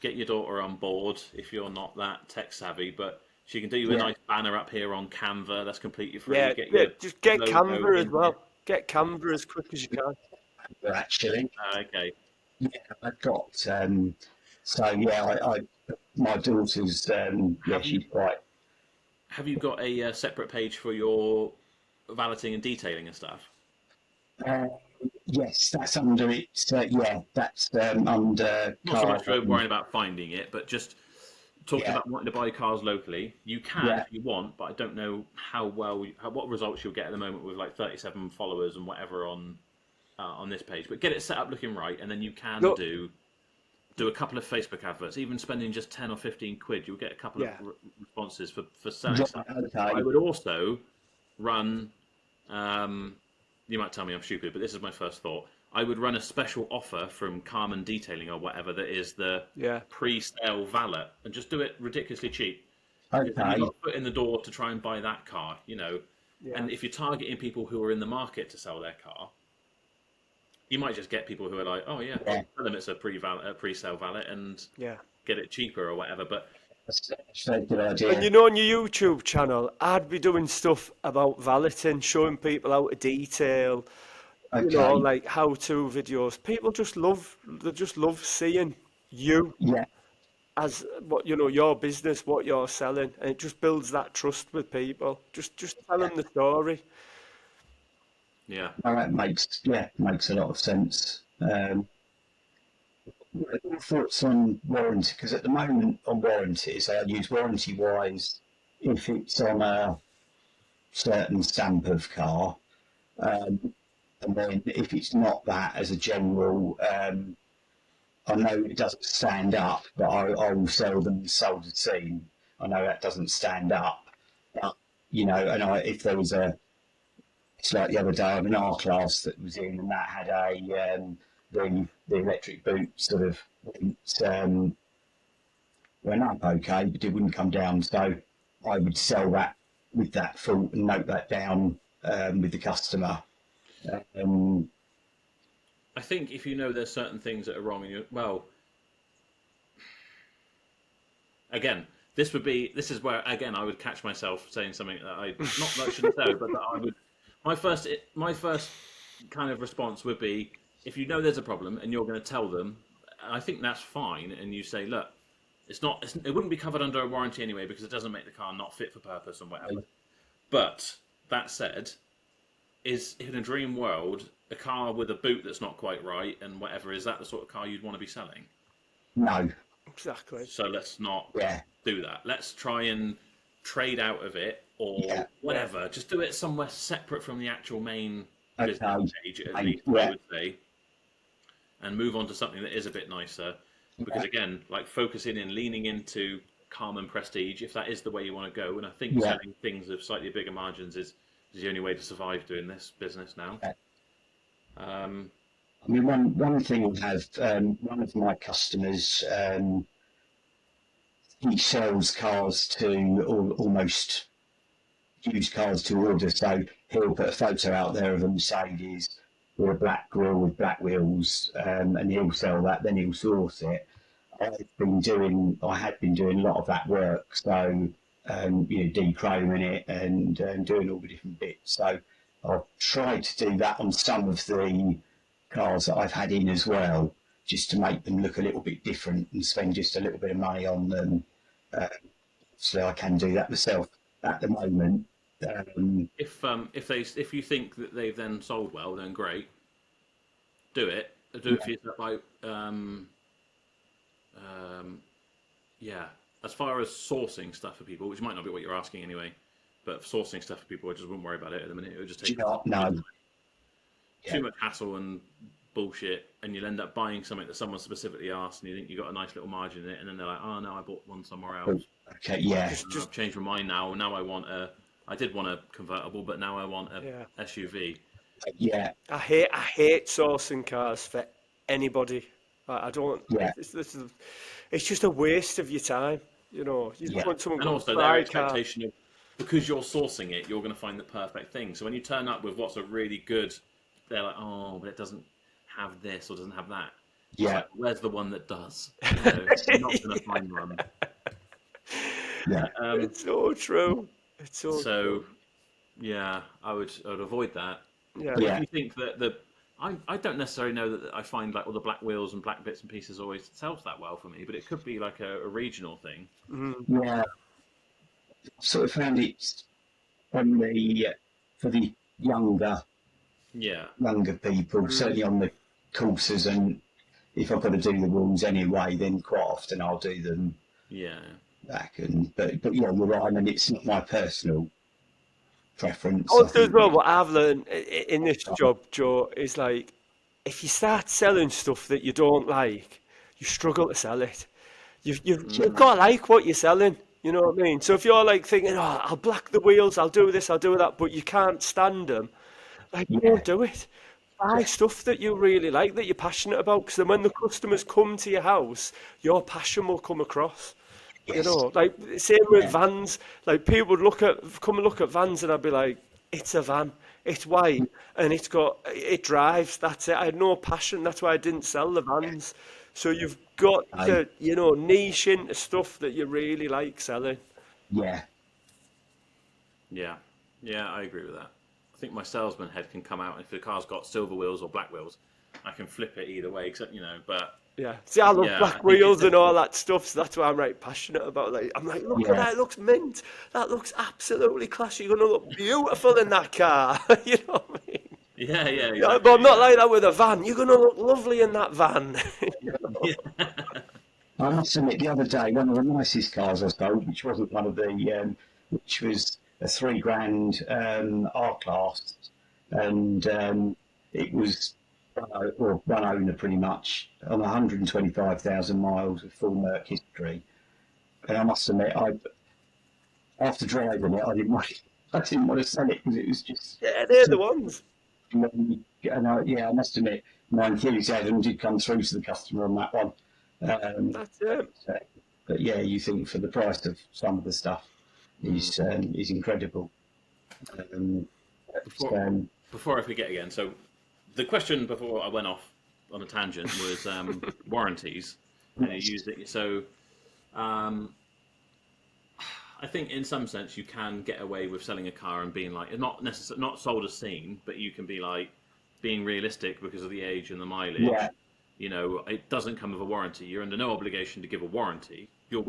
get your daughter on board if you're not that tech savvy, but she can do you a Yeah. nice banner up here on Canva. That's completely free. Yeah, Get yeah, your just get logo Canva as in here. well. Get Canva as quick as you can. Actually, Okay. yeah, I've got. So yeah, my daughter's. Yeah, Have you she's quite. have you got a separate page for your valeting and detailing and stuff? Uh, yes, that's under it. Yeah, that's under Not so car. much for worrying about finding it, but just talking Yeah, about wanting to buy cars locally. You can yeah, if you want, but I don't know what results you'll get at the moment with like 37 followers and whatever on this page. But get it set up looking right, and then you can No, do a couple of Facebook adverts. Even spending just 10 or 15 quid, you'll get a couple of yeah, responses for selling right, stuff. I okay, would also run. You might tell me I'm stupid, but this is my first thought. I would run a special offer from Carmen Detailing or whatever that is the yeah, pre-sale valet, and just do it ridiculously cheap. Because then you've okay, got a foot in the door to try and buy that car, you know. yeah, And if you're targeting people who are in the market to sell their car, you might just get people who are like, "Oh yeah, yeah, I'll tell them it's a pre-sale valet and yeah. get it cheaper or whatever." But that's a good And idea. you know, on your YouTube channel, I'd be doing stuff about valeting, showing people how to detail, you know, Okay, like how-to videos. People they just love seeing you yeah, as what, you know, your business, what you're selling, and it just builds that trust with people. Just tell yeah. them the story. yeah, No, that makes a lot of sense. What are your thoughts on warranty? Because at the moment on warranties, I use warranty wise if it's on a certain stamp of car. Um, and then if it's not that as a general, I know it doesn't stand up, but I will sell them sold as seen. I know that doesn't stand up, but and if there was it's like the other day on an R class that was in, and that had the electric boot sort of went up okay, but it wouldn't come down. So I would sell that with that fault and note that down with the customer. Um, I think if you know there's certain things that are wrong, and you well, again, this is where again I would catch myself saying something that I not that I shouldn't say, but that I would. My first kind of response would be if you know there's a problem and you're going to tell them. I think that's fine, and you say, look, it wouldn't be covered under a warranty anyway because it doesn't make the car not fit for purpose and whatever. But that said, is in a dream world a car with a boot that's not quite right and whatever, is that the sort of car you'd want to be selling? no, Exactly. So let's not yeah, do that. Let's try and trade out of it or yeah, Yeah, whatever. Just do it somewhere separate from the actual main business okay, page, at least, I yeah, would say, and move on to something that is a bit nicer. Because yeah, again, like focusing in, leaning into calm and prestige, if that is the way you want to go, and I think yeah, selling things of slightly bigger margins is the only way to survive doing this business now. yeah. Um, I mean, one thing I have, one of my customers, he sells cars to almost used cars to order. So he'll put a photo out there of a Mercedes with a black grille with black wheels, and he'll sell that. Then he'll source it. I had been doing a lot of that work. So dechroming it and doing all the different bits. So I've tried to do that on some of the cars that I've had in as well, just to make them look a little bit different and spend just a little bit of money on them. Uh, so I can do that myself at the moment. if you think that they've then sold well, then great, do it. Do it Yeah, for yourself. Um, yeah. As far as sourcing stuff for people, which might not be what you're asking anyway, but sourcing stuff for people, I just wouldn't worry about it at the minute. It would just do take you not? No. too Yeah, much hassle and bullshit, and you'll end up buying something that someone specifically asked, and you think you got a nice little margin in it, and then they're like, "Oh no, I bought one somewhere else. okay. Yeah, just I've changed my mind now. Now I want a. I did want a convertible, but now I want a yeah. SUV." yeah, I hate sourcing cars for anybody. I don't. yeah, It's just a waste of your time. You know, you just yeah, want someone And got also to their buy a car. expectation of because you're sourcing it, you're going to find the perfect thing. So when you turn up with what's a really good, they're like, "Oh, but it doesn't have this or doesn't have that." It's Yeah. like, where's the one that does? You know, you're not going to find one. Yeah. It's so true. It's so So true. yeah, I would avoid that. Yeah. But if Yeah. you think that I don't necessarily know that I find like all the black wheels and black bits and pieces always sells that well for me, but it could be like a regional thing. Mm. Yeah. Sort of found it on the for the Yeah, younger people, Mm. certainly on the courses, and if I've got to do the rules anyway, then quite often I'll do them yeah, back. And but yeah, you're right. I mean, it's not my personal preference. I Also, as think well, it. what I've learned in this job, Joe, is like if you start selling stuff that you don't like, you struggle to sell it. You've mm, got to like what you're selling. You know what I mean? So if you're like thinking, oh, I'll black the wheels, I'll do this, I'll do that, but you can't stand them, like Yeah. don't do it. Buy Yeah. stuff that you really like, that you're passionate about, because then when the customers come to your house, your passion will come across. You Yes. know, like same with Yeah. vans. Like people would come and look at vans, and I'd be like, "It's a van. It's white, and it drives. That's it." I had no passion. That's why I didn't sell the vans. So you've got I, to, niche into stuff that you really like selling. yeah. yeah, yeah. I agree with that. I think my salesman head can come out, and if the car's got silver wheels or black wheels, I can flip it either way. Except but Yeah. See, I love yeah, I black think it's wheels and all difficult. that stuff. So that's why I'm right passionate about. Like, I'm like, look at Yeah. that. It looks mint. That looks absolutely classy. You're gonna look beautiful in that car. You know what I mean? Yeah, yeah, Yeah, but exactly. I'm not Yeah, like that with a van. You're gonna look lovely in that van. yeah, I must admit, the other day, one of the nicest cars I sold, which wasn't one of the, which was a 3 grand R class, and it was one owner pretty much on 125,000 miles of full Merc history. And I must admit, after driving it, I didn't want to sell it because it was just Yeah, they're the so. ones. And I must admit, my enthusiasm did come through to the customer on that one. Um, That's it. so, but yeah, you think for the price of some of the stuff is incredible. Um, before um, before I forget again, so the question before I went off on a tangent was warranties, and you use it. So um, I think in some sense you can get away with selling a car and being like not necessarily not sold as seen, but you can be like being realistic because of the age and the yeah, mileage. It doesn't come with a warranty. You're under no obligation to give a warranty. You'll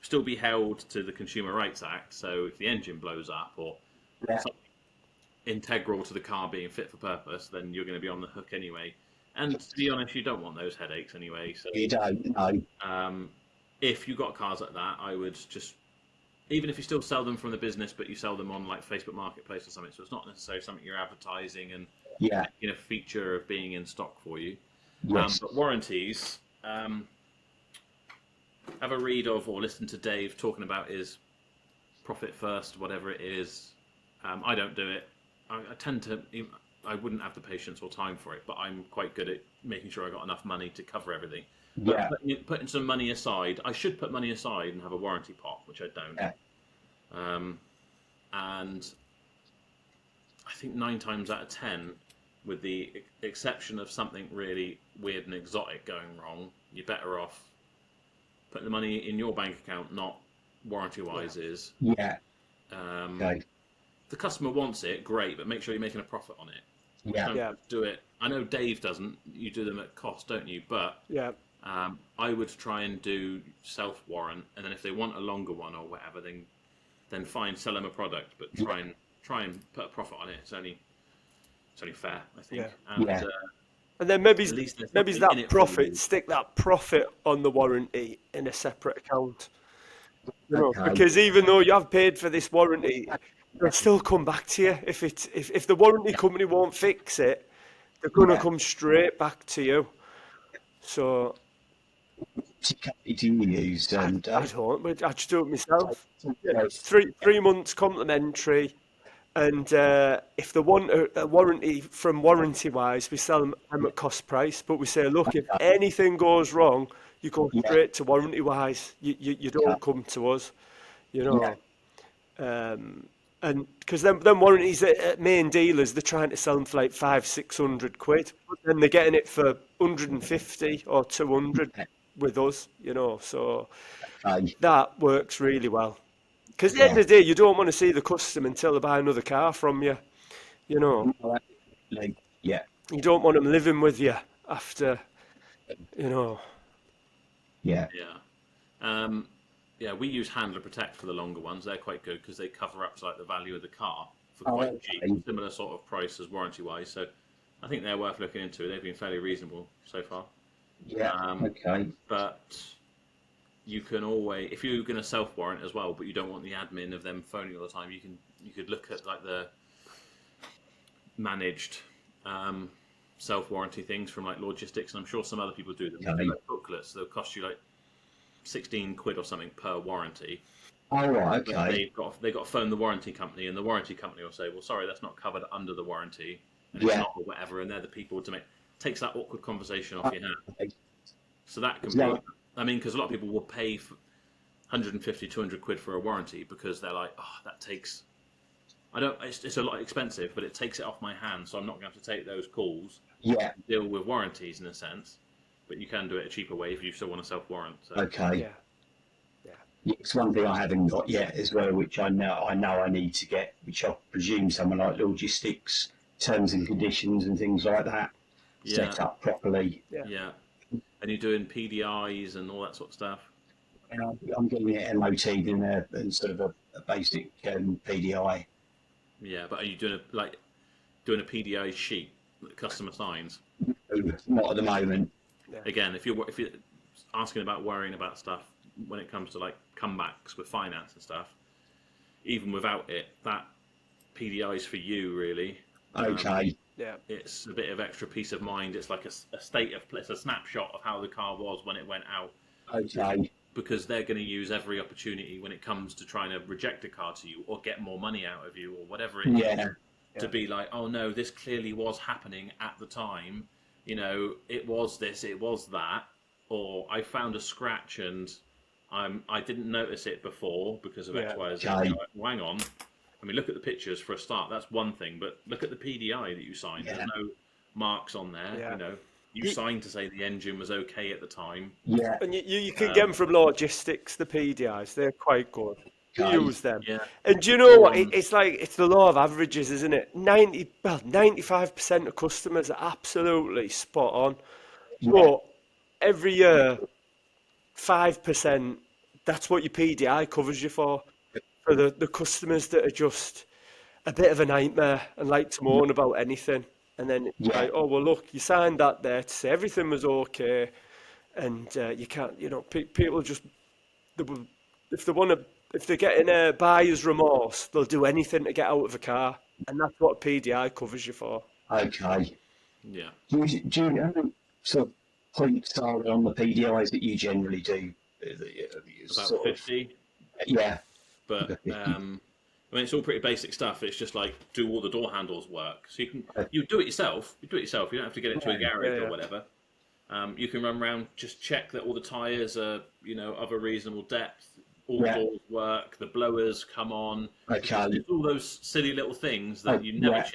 still be held to the Consumer Rights Act. So if the engine blows up or yeah, something integral to the car being fit for purpose, then you're going to be on the hook anyway. And to be honest, you don't want those headaches anyway. So you don't know. um, if you got cars like that, I would just even if you still sell them from the business, but you sell them on like Facebook Marketplace or something, so it's not necessarily something you're advertising and Yeah, making a feature of being in stock for you. yes, But warranties, have a read of or listen to Dave talking about his profit first, whatever it is. I don't do it. I tend to. I wouldn't have the patience or time for it, but I'm quite good at making sure I got enough money to cover everything. But yeah, putting some money aside, I should put money aside and have a warranty pot, which I don't. yeah, And I think 9 times out of 10, with the exception of something really weird and exotic going wrong, you're better off putting the money in your bank account, not warranty-wise. Is yeah. um, Okay, the customer wants it, great, but make sure you're making a profit on it. yeah, Don't Yeah, do it. I know Dave doesn't. You do them at cost, don't you? But yeah, I would try and do self-warrant, and then if they want a longer one or whatever, then fine, sell them a product, but yeah, try and put a profit on it. It's only fair, I think. yeah. And yeah. And then maybe at least there's maybe something in that it for profit, you. stick that profit on the warranty in a separate account. Okay, Because even though you have paid for this warranty, they'll still come back to you. If the warranty company won't fix it, they're gonna yeah. come straight back to you. So Which company do you use? And I don't, but I just do it myself. Yeah, yeah, 3 months complimentary. And if they want a warranty from warranty wise, we sell them at cost price. But we say, look, if anything goes wrong, you go yeah, straight to warranty wise. You yeah, don't come to us. You yeah, know. Um, And because them warranties at main dealers, they're trying to sell them for like 500-600 quid, but then they're getting it for 150 or 200 with us, so that works really well. Because at the end of the day, you don't want to see the customer until they buy another car from you, Yeah. You don't want them living with you after, Yeah. Yeah, we use Handler Protect for the longer ones. They're quite good because they cover up like the value of the car for quite cheap, similar sort of price as warranty-wise. So I think they're worth looking into. They've been fairly reasonable so far. Yeah. Okay. But you can always, if you're going to self-warrant as well, but you don't want the admin of them phoning all the time, you could look at like the managed self-warranty things from like Logistics, and I'm sure some other people do them. They like booklets. They'll cost you like 16 quid or something per warranty. Oh, right, okay. They've got to phone the warranty company, and the warranty company will say, well, sorry, that's not covered under the warranty, and it's not, or whatever, and they're the people to takes that awkward conversation off your hands. So that can be, I mean, because a lot of people will pay for 150, 200 quid for a warranty because they're like, oh, that takes, it's a lot expensive, but it takes it off my hands, so I'm not going to have to take those calls. Yeah. Deal with warranties in a sense. But you can do it a cheaper way if you still want to self-warrant. So. Okay. Yeah. It's one thing I haven't got yet as well, which I know I need to get, which I presume someone like Logistics, terms and conditions and things like that, set up properly. Yeah. And you're doing PDIs and all that sort of stuff. And I'm getting it MOT'd in sort of a basic PDI. Yeah, but are you doing a PDI sheet that the customer signs? Not at the moment. Yeah. Again, if you're asking about worrying about stuff when it comes to like comebacks with finance and stuff, even without it, that PDI is for you really. Okay. It's a bit of extra peace of mind. It's like a it's a snapshot of how the car was when it went out. Okay. Because they're going to use every opportunity when it comes to trying to reject a car to you or get more money out of you or whatever it is to be like, oh no, this clearly was happening at the time. It was this, it was that, or I found a scratch and I didn't notice it before because of X, Y, Z. Hang on. I mean, look at the pictures for a start. That's one thing, but look at the PDI that you signed. There's no marks on there. You signed to say the engine was okay at the time. Yeah, and you can get them from Logistics. The PDIs, they're quite good. Use them. Yeah. And do you know what? It's the law of averages, isn't it? 95% of customers are absolutely spot on. Yeah. But every year, 5%, that's what your PDI covers you for. For the customers that are just a bit of a nightmare and like to moan about anything. And then it's like, oh, well, look, you signed that there to say everything was okay. And you can't, people just, if they're getting a buyer's remorse, they'll do anything to get out of a car. And that's what PDI covers you for. Okay. Yeah. Do you know sort of points are on the PDIs that you generally do? About 50. Yeah. But, I mean, it's all pretty basic stuff. It's just like, do all the door handles work? So you do it yourself. You don't have to get it to a garage or whatever. You can run around, just check that all the tyres are, of a reasonable depth. All the doors work, the blowers come on. Okay. It's all those silly little things that you never check.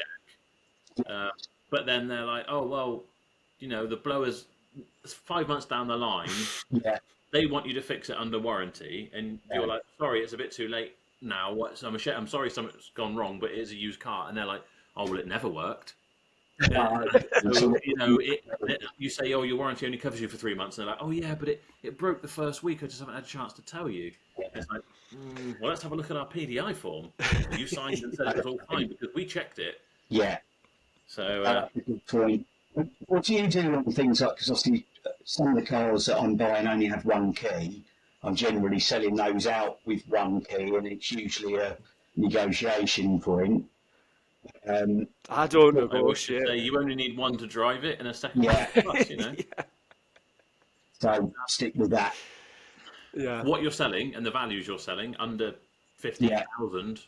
But then they're like, oh, well, the blowers, 5 months down the line, they want you to fix it under warranty. And you're like, sorry, it's a bit too late now. I'm sorry something's gone wrong, but it is a used car. And they're like, oh, well, it never worked. So, you say, oh, your warranty only covers you for 3 months. And they're like, oh, yeah, but it broke the first week. I just haven't had a chance to tell you. It's like, well, let's have a look at our PDI form. You signed and said it was all fine because we checked it. Yeah. So, that's a good point. What do you do on things like, because obviously some of the cars that I'm buying only have one key. I'm generally selling those out with one key, and it's usually a negotiation point. I don't negotiate. Say you only need one to drive it and a second plus, So stick with that. Yeah. What you're selling and the values you're selling under 50,000.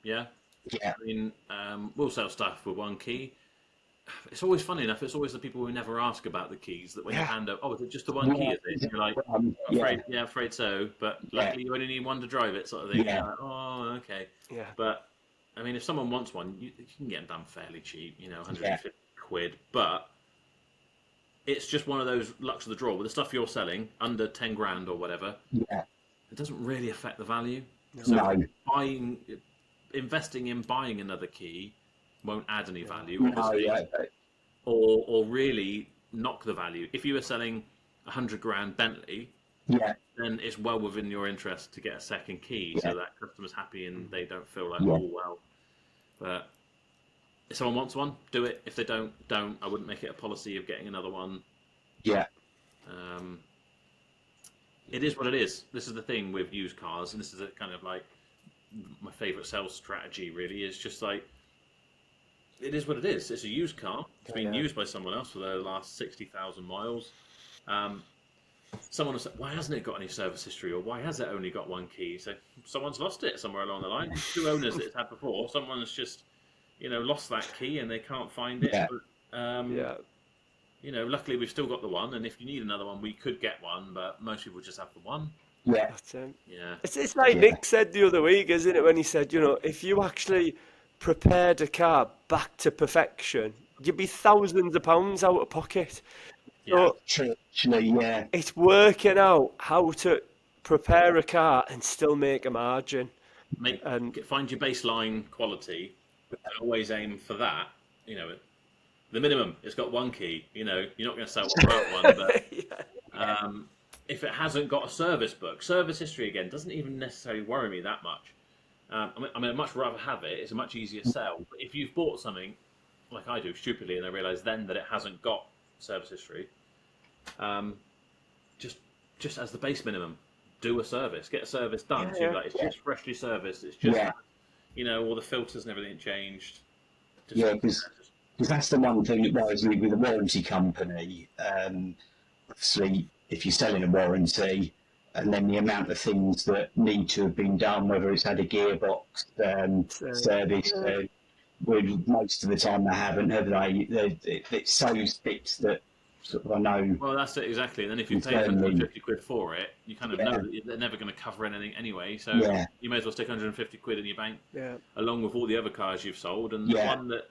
Yeah. Yeah. I mean, we'll sell stuff with one key. It's always funny enough. It's always the people who never ask about the keys that when you hand up, oh, is it just the one key? Is it? And you're like, afraid so. But luckily, you only need one to drive it, sort of thing. Yeah. Like, oh, okay. Yeah. But I mean, if someone wants one, you can get them done fairly cheap, 150 quid. But it's just one of those lucks of the draw. With the stuff you're selling under 10 grand or whatever, Yeah. it doesn't really affect the value. No. So investing in buying another key won't add any value, No, obviously, yeah. or really knock the value. If you were selling 100 grand Bentley, Yeah. then it's well within your interest to get a second key so that customer's happy and they don't feel like, oh, well. But if someone wants one, do it. If they don't. I wouldn't make it a policy of getting another one. Yeah. It is what it is. This is the thing with used cars, and this is a kind of like my favourite sales strategy, really, is just like, it is what it is. It's a used car. It's been used by someone else for the last 60,000 miles. Someone will say, why hasn't it got any service history, or why has it only got one key? So someone's lost it somewhere along the line. 2 owners that it's had before. Someone's just, lost that key and they can't find it. Yeah. But, luckily we've still got the one, and if you need another one, we could get one, but most people just have the one. Yeah. That's it. Yeah. It's like Nick said the other week, isn't it, when he said, if you actually prepared a car back to perfection, you'd be thousands of pounds out of pocket. Yeah. Actually, yeah. It's working out how to prepare a car and still make a margin. Find your baseline quality and always aim for that. The minimum, it's got one key. You're not going to sell without one, but if it hasn't got a service book, service history again doesn't even necessarily worry me that much. I'd much rather have it. It's a much easier sell. But if you've bought something like I do stupidly, and I realise then that it hasn't got service history, just as the base minimum, do a service, get a service done. So it's just freshly serviced. It's just all the filters and everything changed. Because that's the one thing that worries me with a warranty company. Obviously, if you're selling a warranty, and then the amount of things that need to have been done, whether it's had a gearbox service, most of the time they haven't, have they? It's so bits that sort of I know. Well, that's it exactly. And then if you pay 150 quid for it, you kind of know that they're never going to cover anything anyway. So you may as well stick 150 quid in your bank, along with all the other cars you've sold, and the one that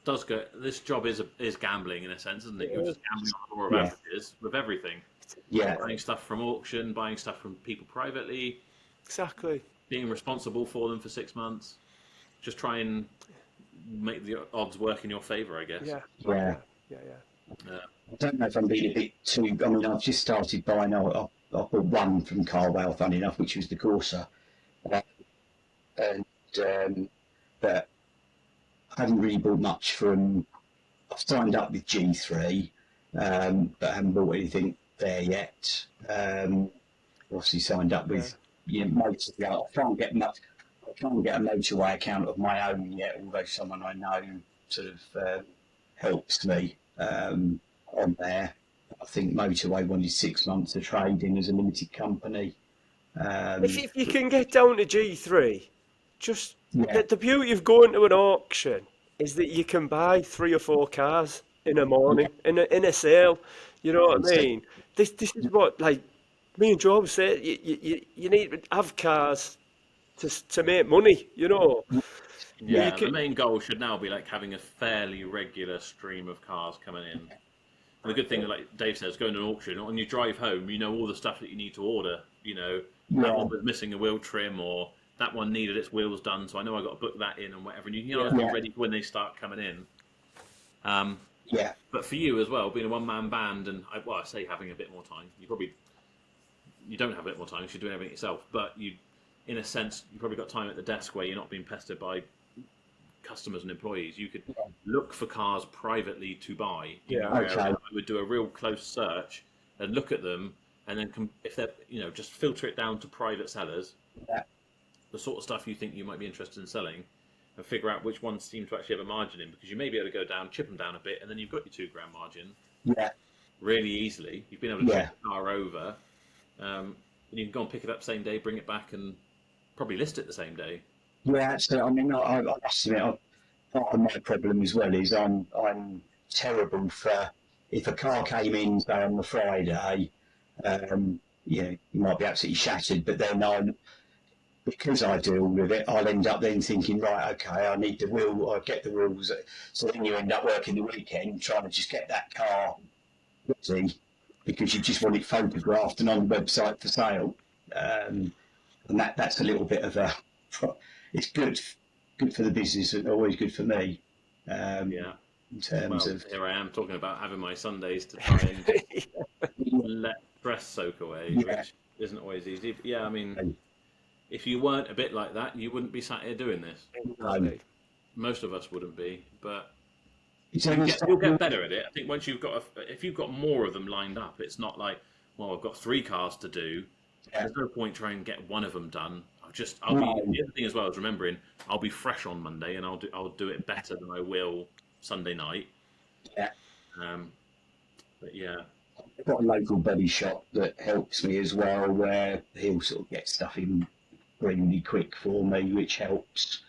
does go. This job is gambling in a sense, isn't it? You're just gambling on the law of averages with everything. Yeah. Buying stuff from auction, buying stuff from people privately. Exactly. Being responsible for them for 6 months. Just try and make the odds work in your favour, I guess. Yeah. I don't know if I'm being a bit too. I mean, I've just started buying. I bought one from Carwell, funny enough, which was the Corsa, but I haven't really bought much from. I've signed up with G3, but I haven't bought anything there yet. Obviously signed up with motorway. I can't get a motorway account of my own yet, although someone I know sort of helps me on there. I think motorway wanted 6 months of trading as a limited company. If you can get down to G3, just the beauty of going to an auction is that you can buy 3 or 4 cars in a morning in a sale. You know what I mean? This is what, like me and Joe say. You need to have cars to make money. Yeah, the main goal should now be like having a fairly regular stream of cars coming in. And the good thing, like Dave says, going to an auction, on your drive home, you know all the stuff that you need to order. That one was missing a wheel trim, or that one needed its wheels done, so I know I got to book that in and whatever. And you be ready when they start coming in. But for you as well, being a one-man band, and I say having a bit more time, you don't have a bit more time because you're doing everything yourself. But in a sense, you probably got time at the desk where you're not being pestered by customers and employees. You could look for cars privately to buy. I would do a real close search and look at them, and then if they're just filter it down to private sellers. The sort of stuff you think you might be interested in selling, and figure out which ones seem to actually have a margin in, because you may be able to go down, chip them down a bit, and then you've got your £2 margin. Really easily. You've been able to check the car over, and you can go and pick it up same day, bring it back, and probably list it the same day. Yeah, so I mean, I must admit, part of my problem as well is I'm terrible for, if a car came in say on the Friday, you might be absolutely shattered, but then because I deal with it, I'll end up then thinking, right, okay, I need the wheel, I get the wheels. So then you end up working the weekend trying to just get that car ready because you just want it photographed and on the website for sale. And that's a little bit of a, it's good for the business and always good for me. Yeah. In terms Well, of, here I am talking about having my Sundays to try and let press soak away, yeah, which isn't always easy. But yeah, I mean, if you weren't a bit like that, you wouldn't be sat here doing this. um, Most of us wouldn't be, but it's you'll get better at it. I think once you've got if you've got more of them lined up, it's not like, well, I've got 3 cars to do. yeah, There's no point trying to get one of them done. I'll be. no, The other thing as well is remembering I'll be fresh on Monday, and I'll do it better than I will Sunday night. yeah. Um, but yeah, I've got a local body shop that helps me as well, where he'll sort of get stuff in really quick for me, which helps.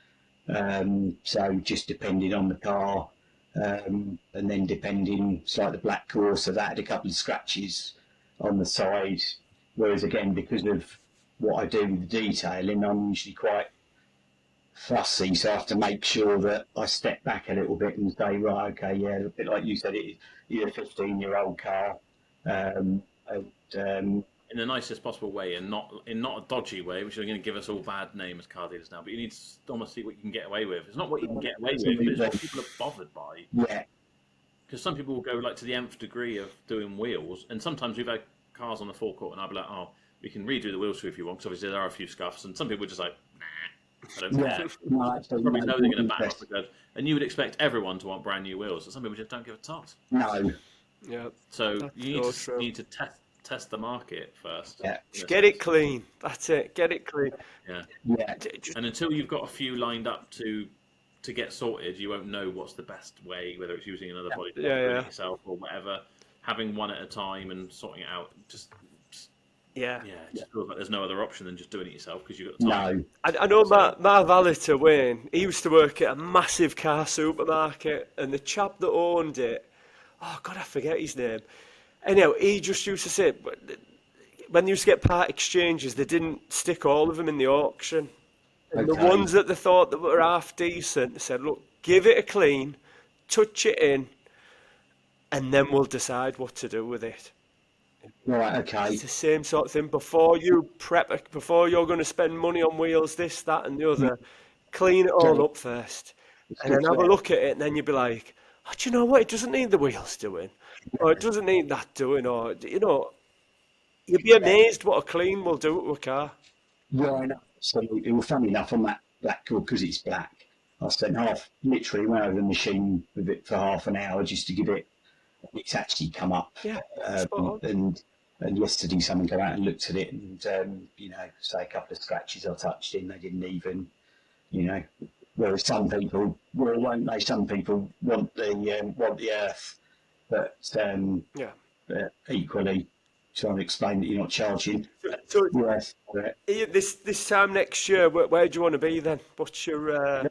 So just depending on the car, and then depending, it's like the Black Corsa that had a couple of scratches on the side. Whereas again, because of what I do with the detailing, I'm usually quite fussy, so I have to make sure that I step back a little bit and say, right, okay, yeah, a bit like you said, it's a 15-year-old car, and in the nicest possible way, and not a dodgy way, which is going to give us all bad name as car dealers now. But you need to almost see what you can get away with. It's not what you can get away with; it's what people are bothered by. yeah, Because some people will go like to the nth degree of doing wheels, and sometimes we've had cars on the forecourt, and I'll be like, "Oh, we can redo the wheels for you if you want." Because obviously there are a few scuffs, and some people are just like, "Nah, I don't yeah, care." no, Probably know they're going to back off interest. the curve, and you would expect everyone to want brand new wheels, but some people just don't give a toss. No, Yeah, So that's you so true. need to test the market first. yeah, Just get it clean. That's it. Get it clean. Yeah. yeah, Just, And until you've got a few lined up to get sorted, you won't know what's the best way, whether it's using another body shop, doing it yourself, or whatever. Having one at a time and sorting it out, yeah. it just feels like there's no other option than just doing it yourself because you've got the time. no, I know So my valeter Wayne. He used to work at a massive car supermarket, and the chap that owned it, oh God, I forget his name. Anyhow, he just used to say, when they used to get part exchanges, they didn't stick all of them in the auction. And the okay, ones that they thought that were half decent, they said, look, give it a clean, touch it in, and then we'll decide what to do with it. right, It's okay, the same sort of thing. Before you prep, before you're going to spend money on wheels, this, that, and the other, clean it all so up first, it's and good then have a to look at it, and then you'll be like, oh, do you know what? It doesn't need the wheels doing, or it doesn't need that doing, or you'll be have. amazed what a clean will do to a car. Yeah, I know. So it was funny enough on that black cord because it's black. I spent literally went over the machine with it for half an hour just to give it. It's actually come up, Yeah, spot on. and yesterday someone came out and looked at it, and say a couple of scratches I touched in, they didn't even, you know. Whereas some people, well, won't they? Some people want the earth, but Yeah. equally trying to explain that you're not charging So, worth for it. Ian, this time next year, where do you want to be then? What's your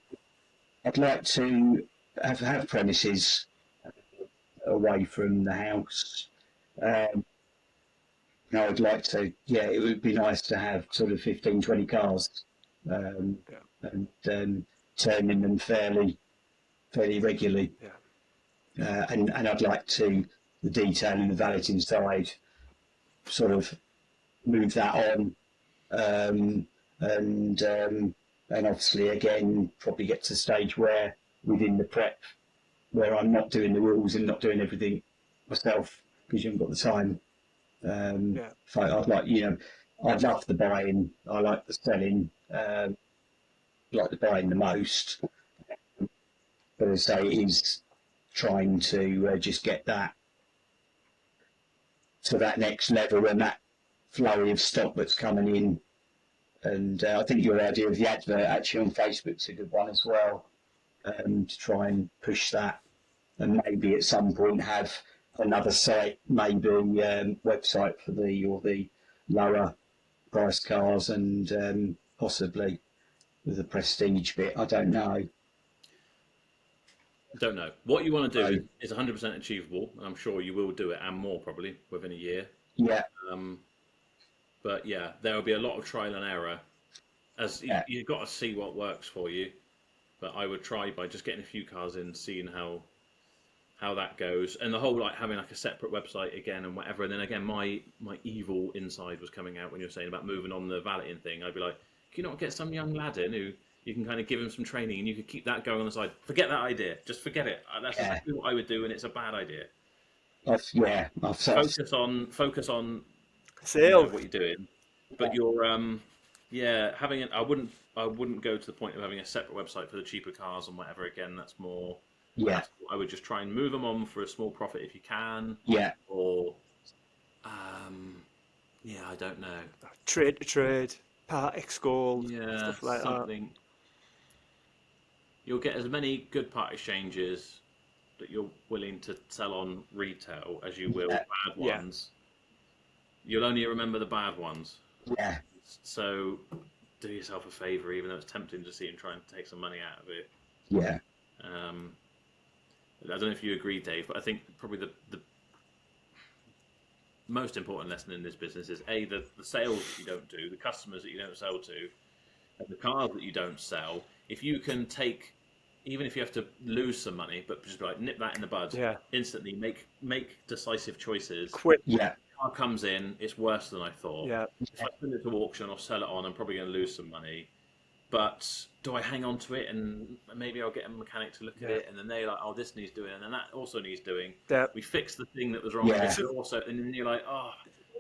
I'd like to have premises away from the house. Um, I'd like to, yeah, it would be nice to have sort of 15, 20 cars, yeah, and turning them fairly regularly. And I'd like to, the detailing, the valeting side, sort of move that on, um, and obviously again probably get to the stage where within the prep where I'm not doing the rules and not doing everything myself because you haven't got the time. yeah, So I'd like, I love the buying, I like the selling, like the buying the most. But as I say, it is trying to just get that to that next level and that flurry of stock that's coming in. And I think your idea of the advert actually on Facebook's a good one as well, to try and push that, and maybe at some point have another site, maybe website for the lower price cars, and possibly with the prestige bit. I don't know. don't know what you want to So do is 100% achievable, and I'm sure you will do it and more probably within a year. yeah, But yeah, there will be a lot of trial and error as you've got to see what works for you. But I would try by just getting a few cars in, seeing how that goes, and the whole like having like a separate website again and whatever. And then again, my evil inside was coming out when you were saying about moving on the valeting thing. I'd be like, can you not get some young lad in who you can kind of give him some training and you could keep that going on the side? Forget that idea. Just forget it. That's exactly what I would do, and it's a bad idea. Focus on sales. what you're doing, but you're having it. I wouldn't go to the point of having a separate website for the cheaper cars and whatever. Again, that's more. Yeah. I would just try and move them on for a small profit if you can. Yeah. Or, I don't know. Trade to trade, part X gold, stuff like something. that. You'll get as many good part exchanges that you're willing to sell on retail as you will bad ones. You'll only remember the bad ones. Yeah. So do yourself a favour, even though it's tempting to see and try and take some money out of it. Yeah. I don't know if you agree, Dave, but I think probably the most important lesson in this business is the sales that you don't do, the customers that you don't sell to, and the cars that you don't sell. If you can take, even if you have to lose some money, but just like nip that in the bud, instantly make decisive choices. Quick. Yeah. Car comes in, it's worse than I thought. Yeah. If I send it to auction or sell it on, I'm probably going to lose some money. But do I hang on to it and maybe I'll get a mechanic to look at it, and then they're like, oh, this needs doing, and then that also needs doing. Yeah. We fix the thing that was wrong with it also, and then you're like, oh,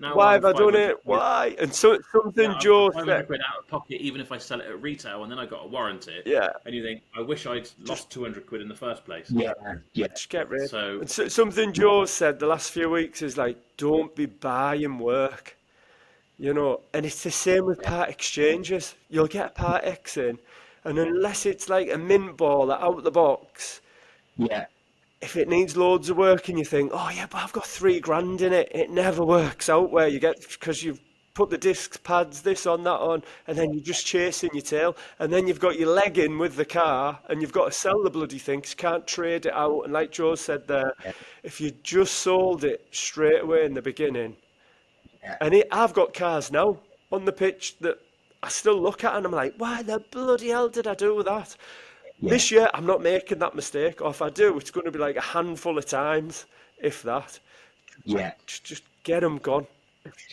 now why have I done it? Why? And something Joe said. 500 quid out of pocket, even if I sell it at retail, and then I got to warrant it. Yeah. And you think, I wish I'd lost 200 quid in the first place. Yeah. Yeah. Just get rid. So and something Joe said the last few weeks is like, don't be buying work. You know, and it's the same with part exchanges. You'll get a part X in, and unless it's like a mint ball out of the box, if it needs loads of work and you think, oh yeah, but I've got $3,000 in it, it never works out where you get, because you've put the discs, pads, this on, that on, and then you're just chasing your tail, and then you've got your leg in with the car, and you've got to sell the bloody thing 'cause you can't trade it out. And like Joe said there, if you just sold it straight away in the beginning, and I've got cars now on the pitch that I still look at and I'm like, why the bloody hell did I do that? This year, I'm not making that mistake. Or if I do, it's going to be like a handful of times, if that. Yeah. Just get them gone.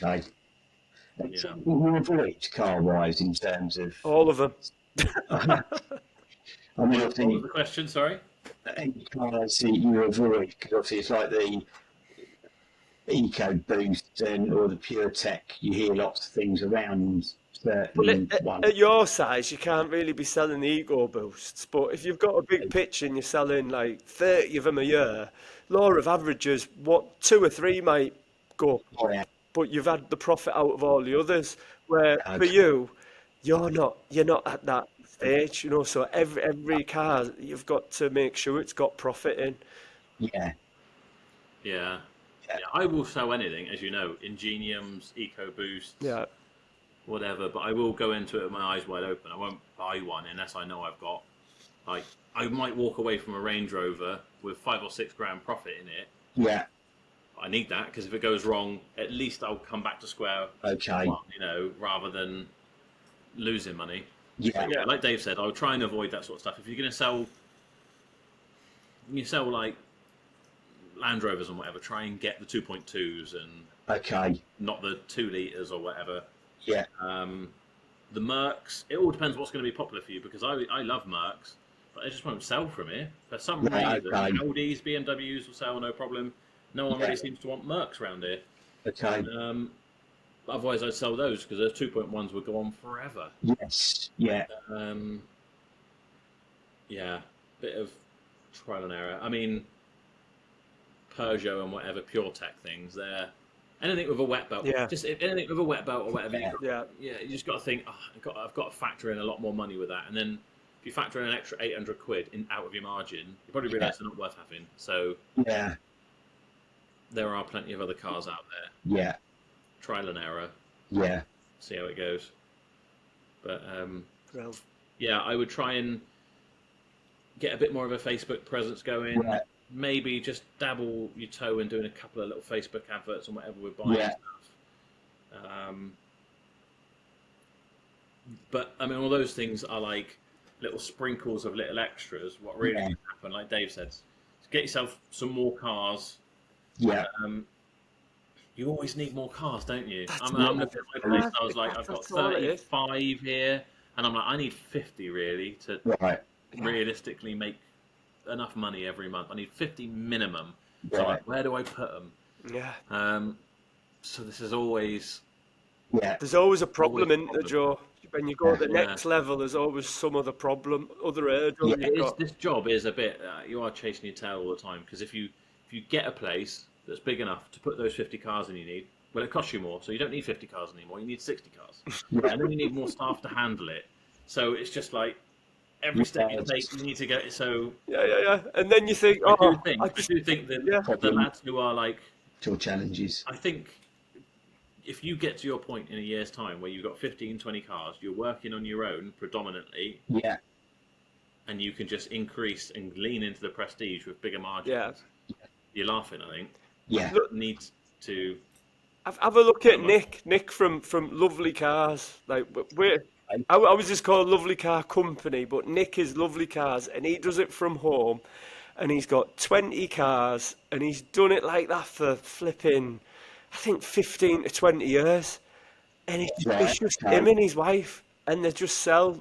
Okay. You avoid car-wise in terms of... All of them. I mean, I think... What was the question, sorry? Any cars that you avoid, because obviously it's like the EcoBoost or the Pure Tech, you hear lots of things around certain ones. At your size, you can't really be selling the Eco Boosts, but if you've got a big pitch and you're selling like 30 of them a year, law of averages, 2 or 3 might go, but you've had the profit out of all the others. Where for you, you're not at that stage, you know. So every car, you've got to make sure it's got profit in. Yeah, I will sell anything, as you know, Ingeniums, EcoBoosts, whatever. But I will go into it with my eyes wide open. I won't buy one unless I know I've got, like, I might walk away from a Range Rover with 5 or 6 grand profit in it. Yeah. I need that because if it goes wrong, at least I'll come back to square one, you know, rather than losing money. Yeah. But like Dave said, I would try and avoid that sort of stuff. If you're going to sell, like Land Rovers and whatever, try and get the 2.2s and not the 2 litres or whatever. Yeah. The Mercs, it all depends what's going to be popular for you, because I love Mercs, but they just won't sell from here. For some reason, Audis, BMWs will sell no problem. No one really seems to want Mercs around here. Otherwise, I'd sell those because those 2.1s would go on forever. Yes. Yeah. Bit of trial and error. I mean, Peugeot and whatever Pure Tech things, they're anything with a wet belt. Just anything with a wet belt or whatever. You just got to think, I've got to factor in a lot more money with that. And then if you factor in an extra 800 quid out of your margin, you probably realise they're not worth having. So there are plenty of other cars out there. Yeah. Trial and error. Yeah. See how it goes. But I would try and get a bit more of a Facebook presence going. Maybe just dabble your toe in doing a couple of little Facebook adverts and whatever with buying stuff. But I mean, all those things are like little sprinkles of little extras. What really Yeah, needs to happen, like Dave said, is get yourself some more cars. yeah, Um, you always need more cars, don't you? That's I'm it. looking at my list. Yeah, I was like, I've got that's all it is. 35 here, and I'm like, I need 50 really to right, Yeah, realistically make enough money every month. I need 50 minimum. So I'm right, like, where do I put them? yeah. So this is always yeah, There's always a always problem, a isn't there, problem. Joe? When you go yeah, to the Yeah. next level, there's always some other problem, other hurdle yeah, you've It is. got. This job is a bit. You are chasing your tail all the time because if you get a place that's big enough to put those 50 cars in, you need. Well, it costs you more, so you don't need 50 cars anymore. You need 60 cars, yeah, and then you need more staff to handle it. So it's just like every step you yeah, take, you need to get. So Yeah, yeah, yeah. And then you think, I do oh, think. I I just, do think that yeah, the problem lads who are like, to challenges. I think if you get to your point in a year's time where you've got 15, 20 cars, you're working on your own predominantly, Yeah, and you can just increase and lean into the prestige with bigger yeah. margins. You're laughing, I think. yeah, Look, Needs to have a look at come on. Nick from Lovely Cars. Like we're, I was just called Lovely Car Company, but Nick is Lovely Cars, and he does it from home, and he's got 20 cars, and he's done it like that for flipping, I think 15 to 20 years, and right, it's just him okay, and his wife, and they just sell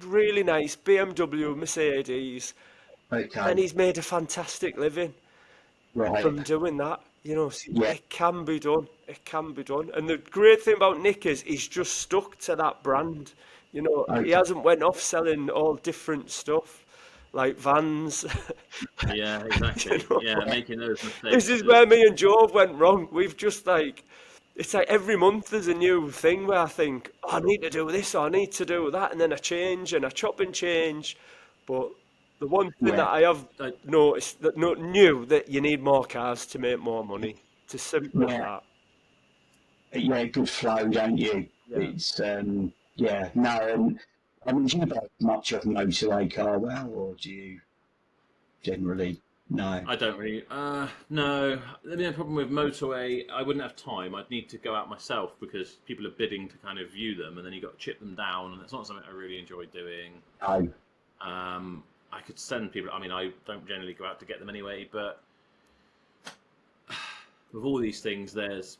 really nice BMW, Mercedes, and okay, he's made a fantastic living right, from doing that. You know, so yeah, it can be done. It can be done. And the great thing about Nick is he's just stuck to that brand. You know, he okay, hasn't went off selling all different stuff like vans. Yeah, You exactly. Yeah, know, making those this mistakes is is where me and Joe went wrong. We've just like it's like every month there's a new thing where I think, oh, I need to do this or I need to do that, and then I change and I chop and change. But the one thing yeah, that I have uh, noticed that knew that you need more cars to make more money. It's as simple as yeah, that. yeah, good flow, don't you? Yeah. It's, yeah, no, I mean, do you buy much of a motorway car, well, or do you generally? No, I don't really. No, the only problem with motorway, I wouldn't have time. I'd need to go out myself because people are bidding to kind of view them, and then you got to chip them down, and it's not something I really enjoy doing. no, I could send people. I mean, I don't generally go out to get them anyway, but with all these things, there's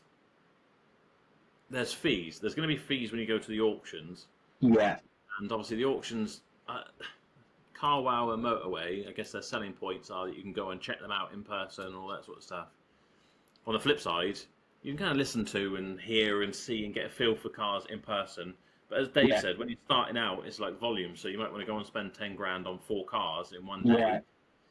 fees. There's going to be fees when you go to the auctions, yeah, and obviously the auctions, CarWow and Motorway. I guess their selling points are that you can go and check them out in person and all that sort of stuff. On the flip side, you can kind of listen to and hear and see and get a feel for cars in person. But as Dave yeah, said, when you're starting out, it's like volume. So you might want to go and spend 10 grand on 4 cars in one yeah, day.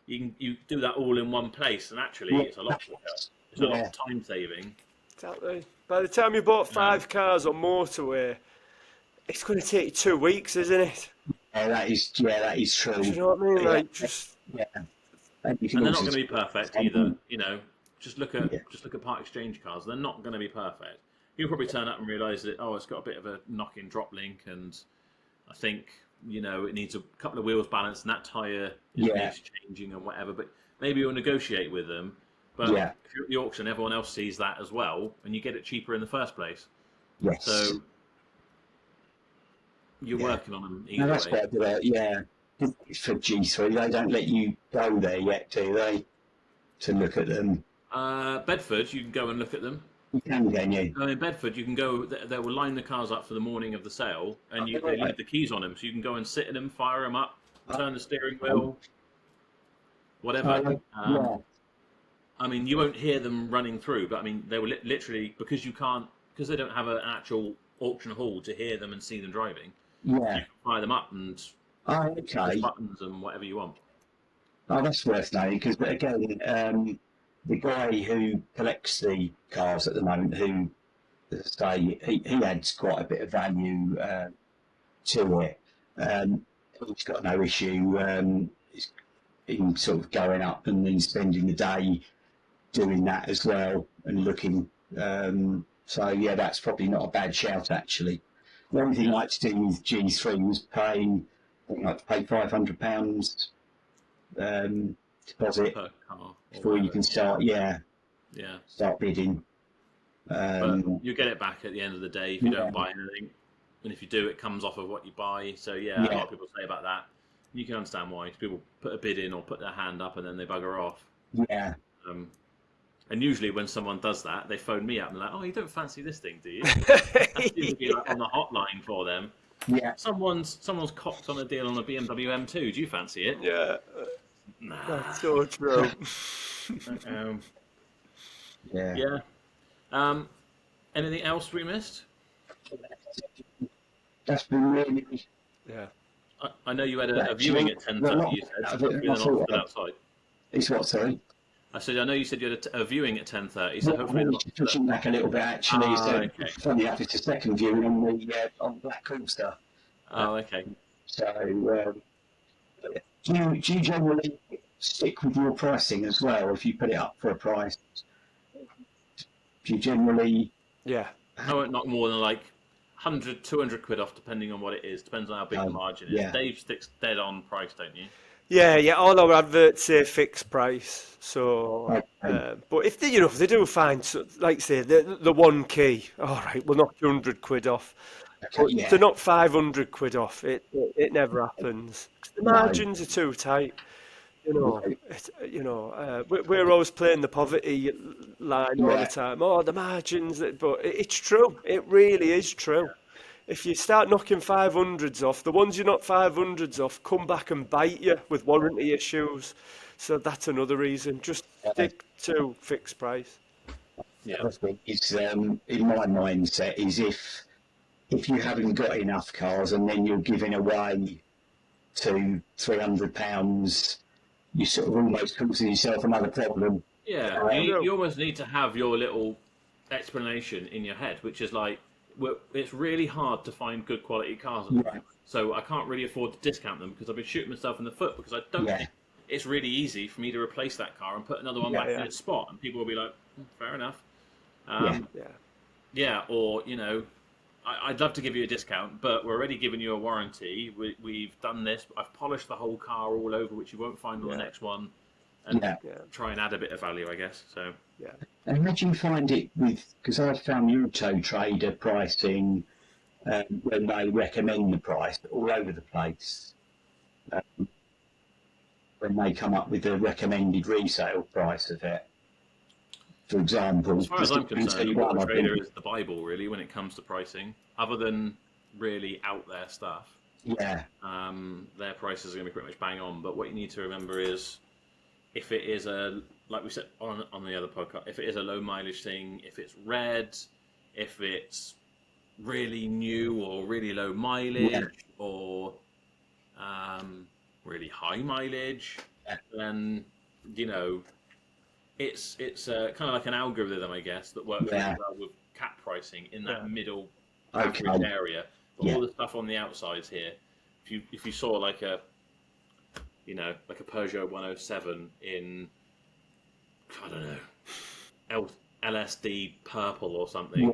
You do that all in one place, and actually, yeah, it's a lot quicker. It's a lot yeah, of time saving. Exactly. By the time you bought Um, 5 cars on motorway, it's going to take you 2 weeks, isn't it? yeah, that is Do you true. know what I mean? Yeah, Like, just yeah, and you can and they're not also, going to be perfect either. um, You know, just look yeah, at part exchange cars. They're not going to be perfect. You'll probably turn up and realise that it's got a bit of a knock-in drop link, and I think it needs a couple of wheels balanced, and that tyre yeah, needs changing and whatever. But maybe you'll negotiate with them. But yeah, if you're at the auction, everyone else sees that as well, and you get it cheaper in the first place. yes, So you're yeah. working on them No, either that's way. quite good. Yeah, for G3, they don't let you go there yet, do they? To look at them. Bedford, you can go and look at them. Can you? In Bedford, you can go. They will line the cars up for the morning of the sale, and they Right. leave the keys on them, so you can go and sit in them, fire them up, turn the steering Um, wheel, whatever. yeah, I mean, you won't hear them running through, but I mean, they will literally because they don't have an actual auction hall to hear them and see them driving. You yeah. can fire them up and Oh, push okay. buttons and whatever you want. Oh, that's worth knowing because, again, the guy who collects the cars at the moment, who, as I say, he adds quite a bit of value to it. He's got no issue in sort of going up and then spending the day doing that as well and looking. So yeah, that's probably not a bad shout actually. The only thing Yeah, I had to do with G3 was paying, I think I had to pay £500 deposit per car or before you whatever. can start. Yeah, Yeah, start bidding. but Um, you get it back at the end of the day if you yeah, don't buy anything. and if you do, it comes off of what you buy. So yeah, a lot of people say about that. You can understand why. People put a bid in or put their hand up and then they bugger off. Yeah. And usually when someone does that, they phone me up and they're like, "Oh, you don't fancy this thing, do you?" That seems to be like on the hotline for them. Yeah. Someone's cocked on a deal on a BMW M2. Do you fancy it? Yeah, Nah. that's so true. Yeah. Yeah. Anything else we missed? That's been really. Yeah. I know you had a viewing at 10:30. You said hopefully they're not stood outside. It's what, sorry? I said I know you said you had a viewing at 10:30. So Well, hopefully they're not pushing back a little bit actually. okay. Funny enough, it's a second viewing on the Black Coaster. Oh, okay. So, do you generally stick with your pricing as well? If you put it up for a price, do you generally? Yeah. I won't knock more than like 100, 200 quid off, depending on what it is. Depends on how big the margin is. Yeah. Dave sticks dead on price, don't you? Yeah, all our adverts say fixed price. So, but if they do find, like say, the one key, all right, we'll knock 200 quid off. But to knock 500 quid off, it never happens. The margins are too tight. We're always playing the poverty line all the time. Oh, the margins, but it's true. It really is true. If you start knocking 500s off, the ones you knock 500s off come back and bite you with warranty issues. So that's another reason. Just stick to fixed price. Yeah, it's in my mindset is if you haven't got enough cars and then you're giving away to £300, you sort of almost causing yourself another problem. Yeah, you almost need to have your little explanation in your head, which is like, it's really hard to find good quality cars, so I can't really afford to discount them because I've been shooting myself in the foot because I don't think it's really easy for me to replace that car and put another one back in its spot, and people will be like, fair enough. Or I'd love to give you a discount, but we're already giving you a warranty. We've done this. I've polished the whole car all over, which you won't find on the next one, and try and add a bit of value, I guess. So And how do you find it because I've found AutoTrader pricing when they recommend the price all over the place. When they come up with the recommended resale price of it, for example. As far as I'm concerned, AutoTrader is the Bible, really, when it comes to pricing. Other than really out there stuff, their prices are going to be pretty much bang on. But what you need to remember is, if it is like we said on the other podcast, if it is a low mileage thing, if it's red, if it's really new or really low mileage or really high mileage, then it's kind of like an algorithm, I guess, that works really well with cap pricing in that middle average area. But all the stuff on the outsides here, if you saw like a Peugeot 107 in, I don't know, LSD purple or something,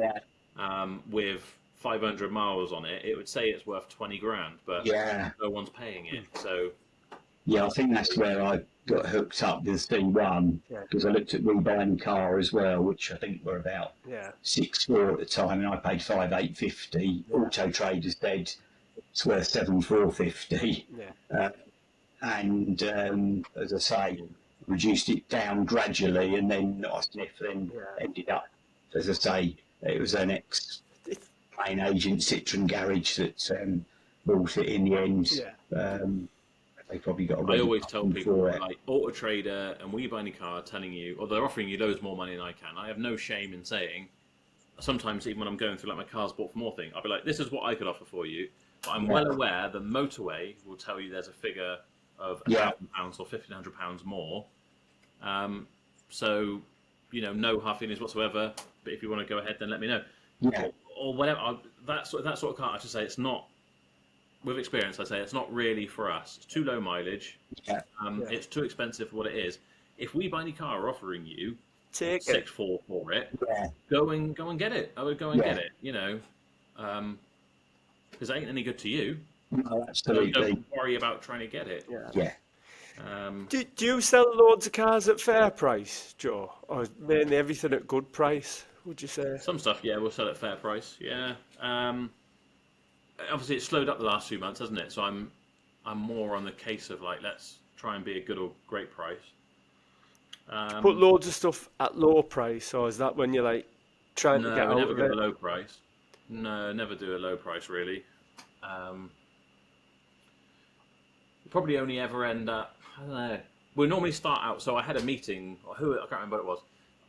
with 500 miles on it, it would say it's worth 20 grand, but no one's paying it. So I think that's where I got hooked up with C1 because I looked at rebuying a car as well, which I think were about 6.4 at the time, and I paid 5,850. AutoTrader said it's worth 7,450. And as I say, reduced it down gradually, and then I sniff, then ended up, as I say, it was an ex-main agent Citroen garage that bought it in the end. They probably got. I always tell people, like AutoTrader and We Buy Any Car are telling you, or they're offering you loads more money than I can. I have no shame in saying, sometimes even when I'm going through like my cars bought for more thing, I'll be like, this is what I could offer for you. But I'm well aware the motorway will tell you there's a figure of £1,000 or £1,500 more. So, no hard feelings whatsoever. But if you want to go ahead, then let me know. Or whatever. That sort of car, I should say, it's not. With experience, I say it's not really for us. It's too low mileage. It's too expensive for what it is. If We Buy Any Car are offering you 6.4 for it, go and get it. I would go and get it. Because it ain't any good to you. No, absolutely. So don't worry about trying to get it. Do you sell loads of cars at fair price, Joe, or mainly everything at good price? Would you say? Some stuff, we'll sell at fair price. obviously it's slowed up the last few months, hasn't it? So I'm more on the case of like, let's try and be a good or great price. Put loads of stuff at low price, or is that when you're like trying to get No, we out never of go it? a low price. No, never do a low price really. Probably only ever end up, I don't know. We normally start out. So I had a meeting. I can't remember what it was.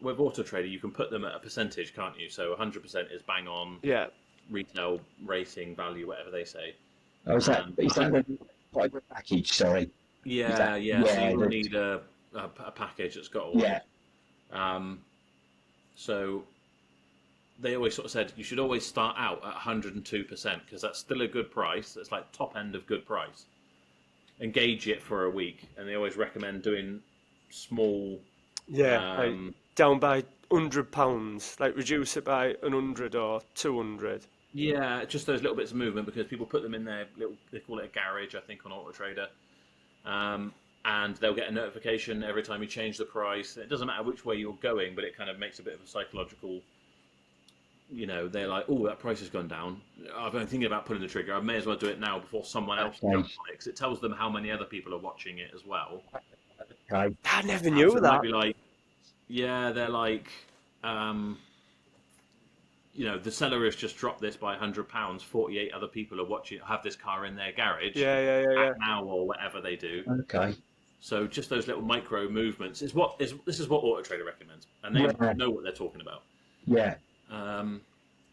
With AutoTrader, you can put them at a percentage, can't you? So 100% is bang on. Yeah. Retail rating value, whatever they say. Oh, is that quite a package? Sorry. Yeah. So you will need a package that's got all yeah. it. So they always sort of said you should always start out at 102% because that's still a good price. That's like top end of good price. Engage it for a week, and they always recommend doing small. Yeah, like down by £100, like reduce it by 100 or 200. Yeah, just those little bits of movement because people put them in their little. They call it a garage, I think, on AutoTrader, and they'll get a notification every time you change the price. It doesn't matter which way you're going, but it kind of makes a bit of a psychological. You know, they're like, oh, that price has gone down. I've been thinking about pulling the trigger. I may as well do it now before someone else jumps on it, because it tells them how many other people are watching it as well. Okay. I never knew So it that. might be like, yeah, they're like, you know, the seller has just dropped this by £100. 48 other people are watching, have this car in their garage. Yeah. Act now or whatever they do. Okay. So just those little micro movements this is what AutoTrader recommends, and they know what they're talking about. Yeah.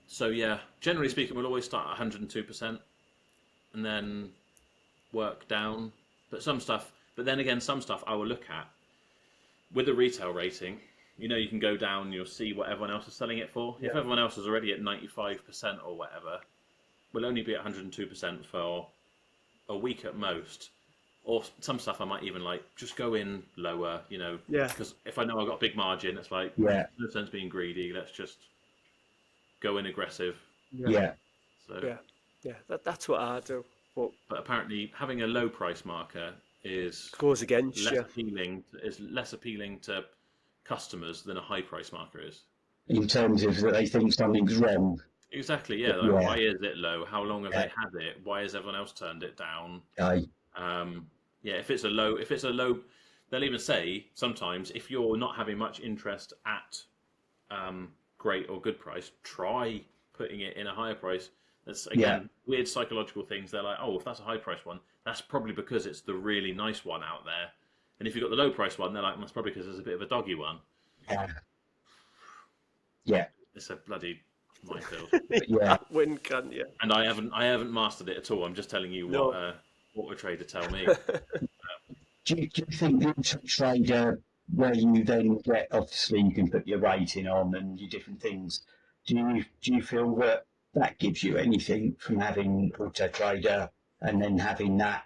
So yeah, generally speaking, we'll always start at 102%, and then work down. But then again, some stuff I will look at with the retail rating. You know, you can go down, you'll see what everyone else is selling it for. If everyone else is already at 95% or whatever, we'll only be at 102% for a week at most. Or some stuff I might even like just go in lower, you know. Yeah. Because if I know I've got a big margin, it's like, Yeah. no sense being greedy. Let's just go in aggressive. Yeah. So yeah. That's what I do. But apparently, having a low price marker goes against less you. appealing. Is less appealing to customers than a high price marker is. In terms of that they think something's wrong. Exactly. Yeah. Like, why is it low? How long have they had it? Why has everyone else turned it down? Okay. Yeah. If it's a low, they'll even say sometimes if you're not having much interest at great or good price, try putting it in a higher price. That's again weird psychological things. They're like, oh, if that's a high price one, that's probably because it's the really nice one out there. And if you've got the low price one, they're like, that's probably because there's a bit of a doggy one. Yeah. It's a bloody minefield. Yeah. When can you? And I haven't mastered it at all. I'm just telling you what AutoTrader tell me. Do you think the AutoTrader, where you then get, obviously you can put your rating on and your different things, do you feel that gives you anything from having AutoTrader and then having that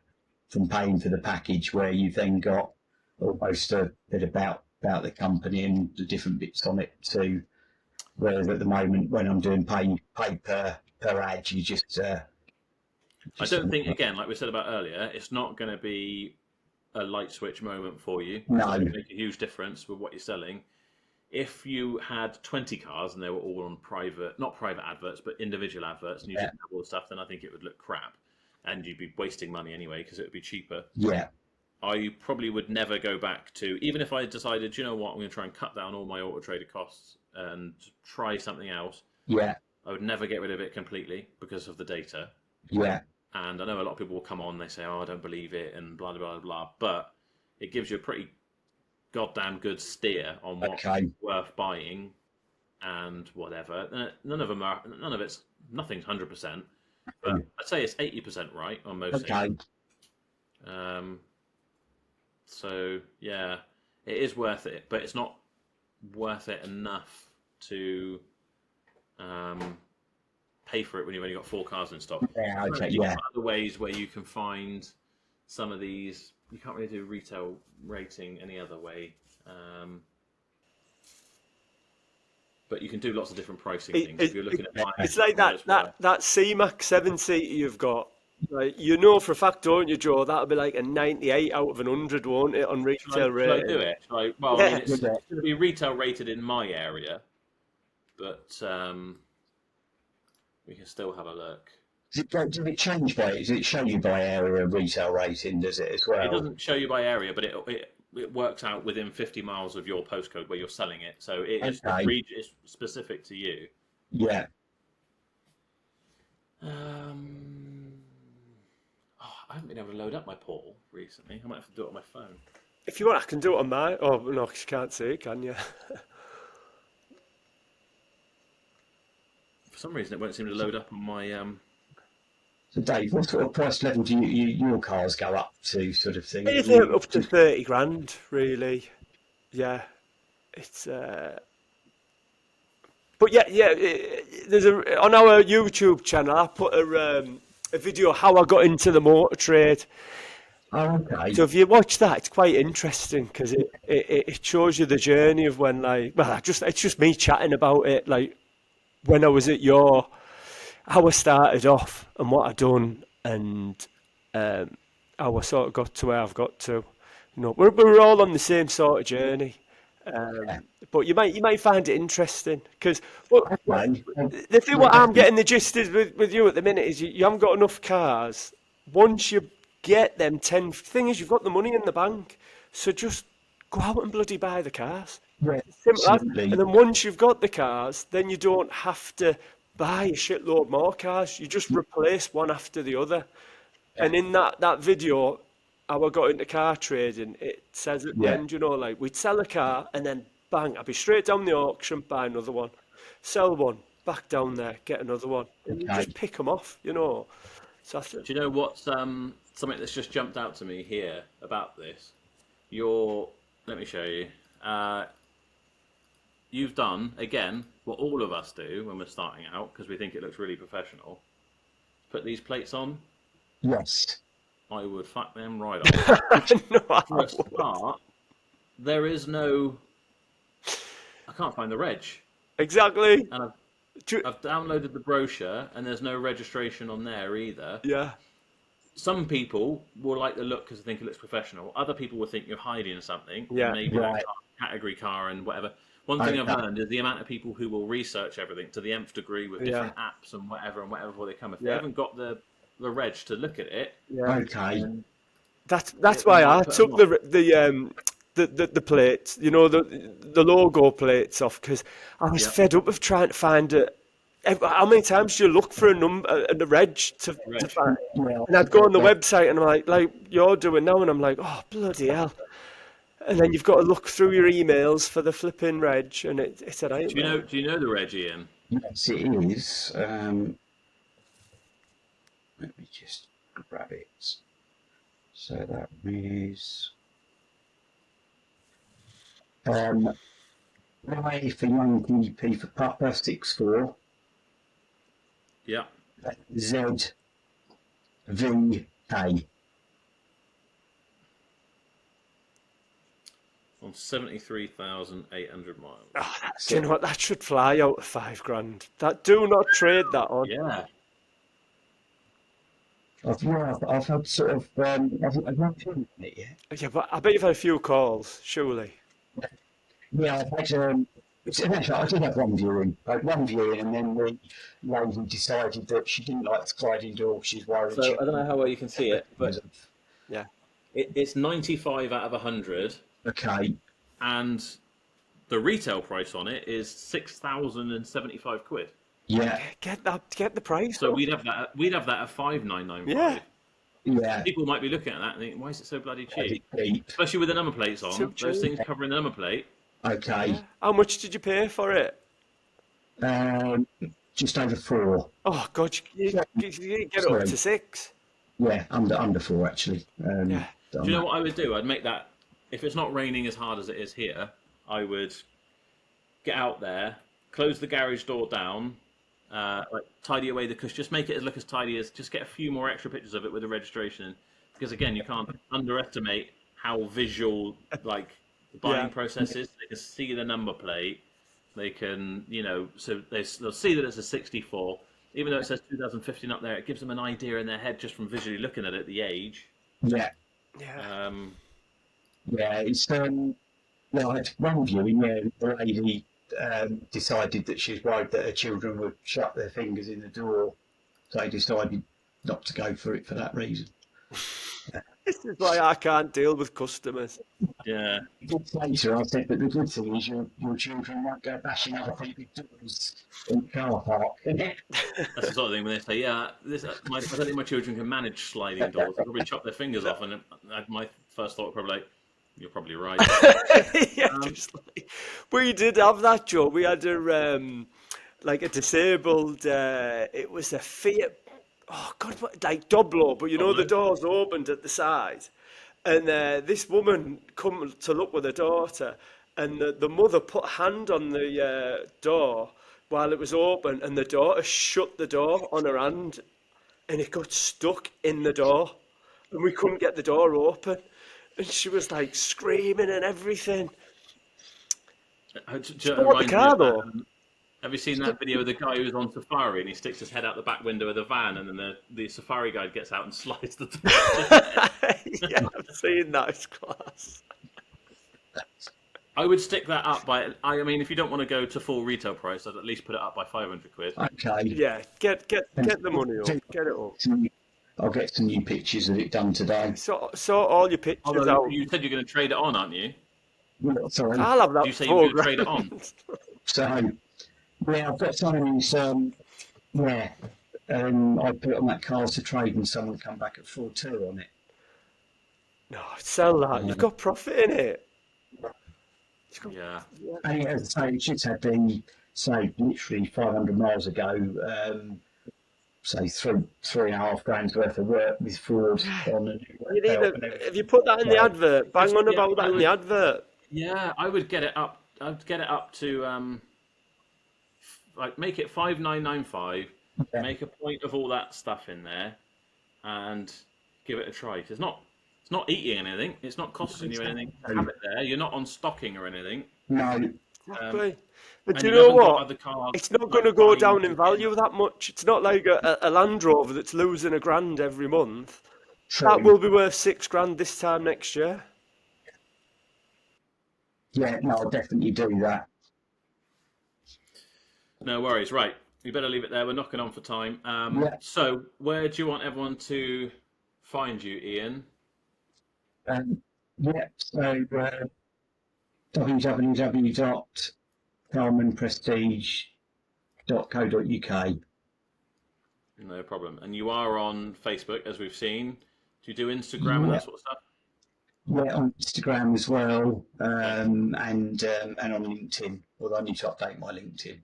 from paying for the package, where you've then got almost a bit about the company and the different bits on it too? Whereas at the moment, when I'm doing pay per ad, you just I don't think, again, like we said about earlier, it's not going to be a light switch moment for you. No. It's going to make a huge difference with what you're selling. If you had 20 cars and they were all on not private adverts, but individual adverts, and you didn't have all the stuff, then I think it would look crap. And you'd be wasting money anyway because it would be cheaper. Yeah. I probably would never go back to, even if I decided, you know what, I'm going to try and cut down all my AutoTrader costs and try something else. Yeah. I would never get rid of it completely because of the data. Yeah. And I know a lot of people will come on, they say, oh, I don't believe it, and blah, blah, blah, blah. But it gives you a pretty goddamn good steer on what's worth buying and whatever. Nothing's 100%. But I'd say it's 80% right on most things. So, yeah, it is worth it, but it's not worth it enough to pay for it when you've only got 4 cars in stock. Yeah, okay, You've got other ways where you can find some of these. You can't really do retail rating any other way. But you can do lots of different pricing things. If you're looking at it's like that C-Max 7-seater you've got. Like, you know for a fact, don't you, Joe? That'll be like a 98 out of 100, won't it, on retail rating? Should I do it? I mean, it's going to be retail rated in my area, but we can still have a look. Does it change by? Does it show you by area retail rating? Does it as It well? doesn't show you by area, but it works out within 50 miles of your postcode where you're selling it. So it is Okay. it's specific to you. Yeah. I haven't been able to load up my portal recently. I might have to do it on my phone. If you want, I can do it on mine. Oh, no, 'cause you can't see it, can you? For some reason, it won't seem to load up on my. So, Dave, what sort of price level do your cars go up to, sort of thing? Anything up to 30 grand, really. Yeah, it's. But yeah. There's on our YouTube channel. I put a video how I got into the motor trade. Oh, okay. So if you watch that, it's quite interesting because it shows you the journey of when it's just me chatting about it, like when I was at how I started off and what I done and how I sort of got to where I've got to. We're all on the same sort of journey. But you might find it interesting because the thing what I'm getting the gist is with you at the minute is you haven't got enough cars. Once you get them 10 thing is you've got the money in the bank, so just go out and bloody buy the cars. Yeah, Simple as. absolutely. And then once you've got the cars, then you don't have to buy a shitload more cars. You just replace one after the other. And in that video, how I got into car trading, it says at the end, like we'd sell a car and then bang, I'd be straight down the auction, buy another one, sell one, back down there, get another one, and you just pick them off, So Do you know what's something that's just jumped out to me here about this? Let me show you. You've done again what all of us do when we're starting out because we think it looks really professional. Put these plates on. Yes. I would fuck them right off. For a start, there is no. I can't find the reg. Exactly. And I've downloaded the brochure, and there's no registration on there either. Yeah. Some people will like the look because they think it looks professional. Other people will think you're hiding something. Yeah. Maybe that category car and whatever. One thing I've learned is the amount of people who will research everything to the nth degree with different apps and whatever before they come. If they haven't got the reg to look at it, that's why I took the plates, the logo plates off because I was fed up of trying to find it. How many times do you look for a number and a reg to find? And I'd go on the website and I'm like you're doing now, and I'm like, oh bloody hell! And then you've got to look through your emails for the flipping reg, and it's alright. Do you know the reg, Ian? Yes, it is. Let me just grab it. So that is Y for Yankee, P for Papa, 64. Yeah. Z V K. On 73,800 miles. Do you know what? That should fly out of $5,000. Do not trade that on. Yeah. I've had sort of I've not seen it yet. Yeah, but I bet you've had a few calls, surely. Yeah, I've had actually, I did have one viewing. I had one viewing, and then the lady decided that she didn't like the sliding door. She's worried. So I don't know how well you can see it, but yeah, it's 95 out of 100. Okay. And the retail price on it is 6,075 quid. Yeah. Get the price. So we'd have that at 5,995. Yeah. Yeah. People might be looking at that and think, why is it so bloody cheap? Cheap. Especially with the number plates on. Those things covering the number plate. Okay. Yeah. How much did you pay for it? Just over 4. Oh God, you get it up to 6. Yeah, under 4 actually. Yeah. Do you know what I would do? I'd make that, if it's not raining as hard as it is here, I would get out there, close the garage door down, tidy away the cushion, just make it look as tidy as, just get a few more extra pictures of it with the registration. Because again, you can't underestimate how visual, the buying process is. They can see the number plate. They can, so they'll see that it's a 64. Even though it says 2015 up there, it gives them an idea in their head just from visually looking at it, the age. Yeah. Yeah. Yeah, it's I had one viewing where the lady decided that she's worried that her children would shut their fingers in the door they decided not to go for it for that reason. This is why I can't deal with customers. Yeah. Later, I said, but the good thing is your children won't go bashing other people's doors in the car park. That's the sort of thing when they say, "Yeah, I don't think my children can manage sliding doors. They'll probably chop their fingers off." And my first thought probably like, "You're probably right." Yeah, just like, we did have that, Joe. We had a disabled. It was a Fiat. Oh God, like Doblo, but you know the doors opened at the side, and this woman come to look with her daughter, and the mother put a hand on the door while it was open, and the daughter shut the door on her hand, and it got stuck in the door, and we couldn't get the door open, and she was like screaming and everything. It Bought the reminds me car of that. though. Have you seen that video of the guy who's on safari and he sticks his head out the back window of the van, and then the safari guide gets out and slides the door? Yeah, I've seen that. It's class. I would stick that up by. I mean, if you don't want to go to full retail price, I'd at least put it up by 500 quid. Okay. Yeah, get the money up. Get it up. I'll get some new pictures of it done today. So all your pictures Although out. you said you're going to trade it on, aren't you? Well, sorry. I'll have that. Did you say you were going to trade it on? So, yeah, I've got something who's, I put it on that Cars to Trade and someone come back at 4.2 on it. No, sell that. You've got profit in it. Yeah. And as I say, it should have been, say, literally 500 miles ago, say $3.5 worth of work with Ford on it. If you put that in the advert, bang on about that in the advert. Yeah, I would get it up. I'd get it up to like make it 5,995. Yeah. Make a point of all that stuff in there, and give it a try. It's not eating anything. It's not costing you anything to have it there. You're not on stocking or anything. No. Exactly. But and do you you know haven't got what? other cars It's not like going to go buying down in into- value that much. It's not like a Land Rover that's losing £1,000 every month. True. That will be worth £6,000 this time next year. Yeah, no, I'll definitely do that. No worries. Right, we better leave it there. We're knocking on for time. Yeah. So, where do you want everyone to find you, Ian? So www.carmanprestige.co.uk. No problem. And you are on Facebook, as we've seen. Do you do Instagram and that sort of stuff? Yeah, on Instagram as well, and on LinkedIn. Although I need to update my LinkedIn.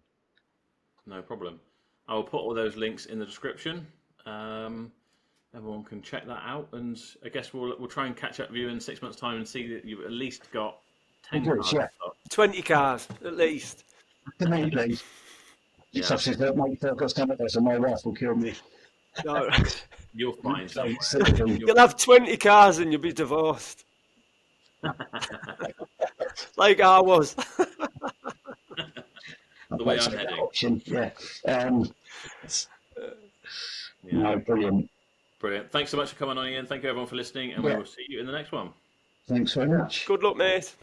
No problem. I will put all those links in the description. Everyone can check that out, and I guess we'll try and catch up with you in 6 months' time and see that you've at least got 10 cars. Yeah. 20 cars, at least. Definitely. Yeah. Such as that, mate, I've got some of those, and my wife will kill me. No. You'll find some. You'll have 20 cars and you'll be divorced. Like I was. The way I'm heading. Option. Yeah. No, brilliant. Brilliant. Thanks so much for coming on, Ian. Thank you, everyone, for listening, and we will see you in the next one. Thanks very much. Good luck, mate.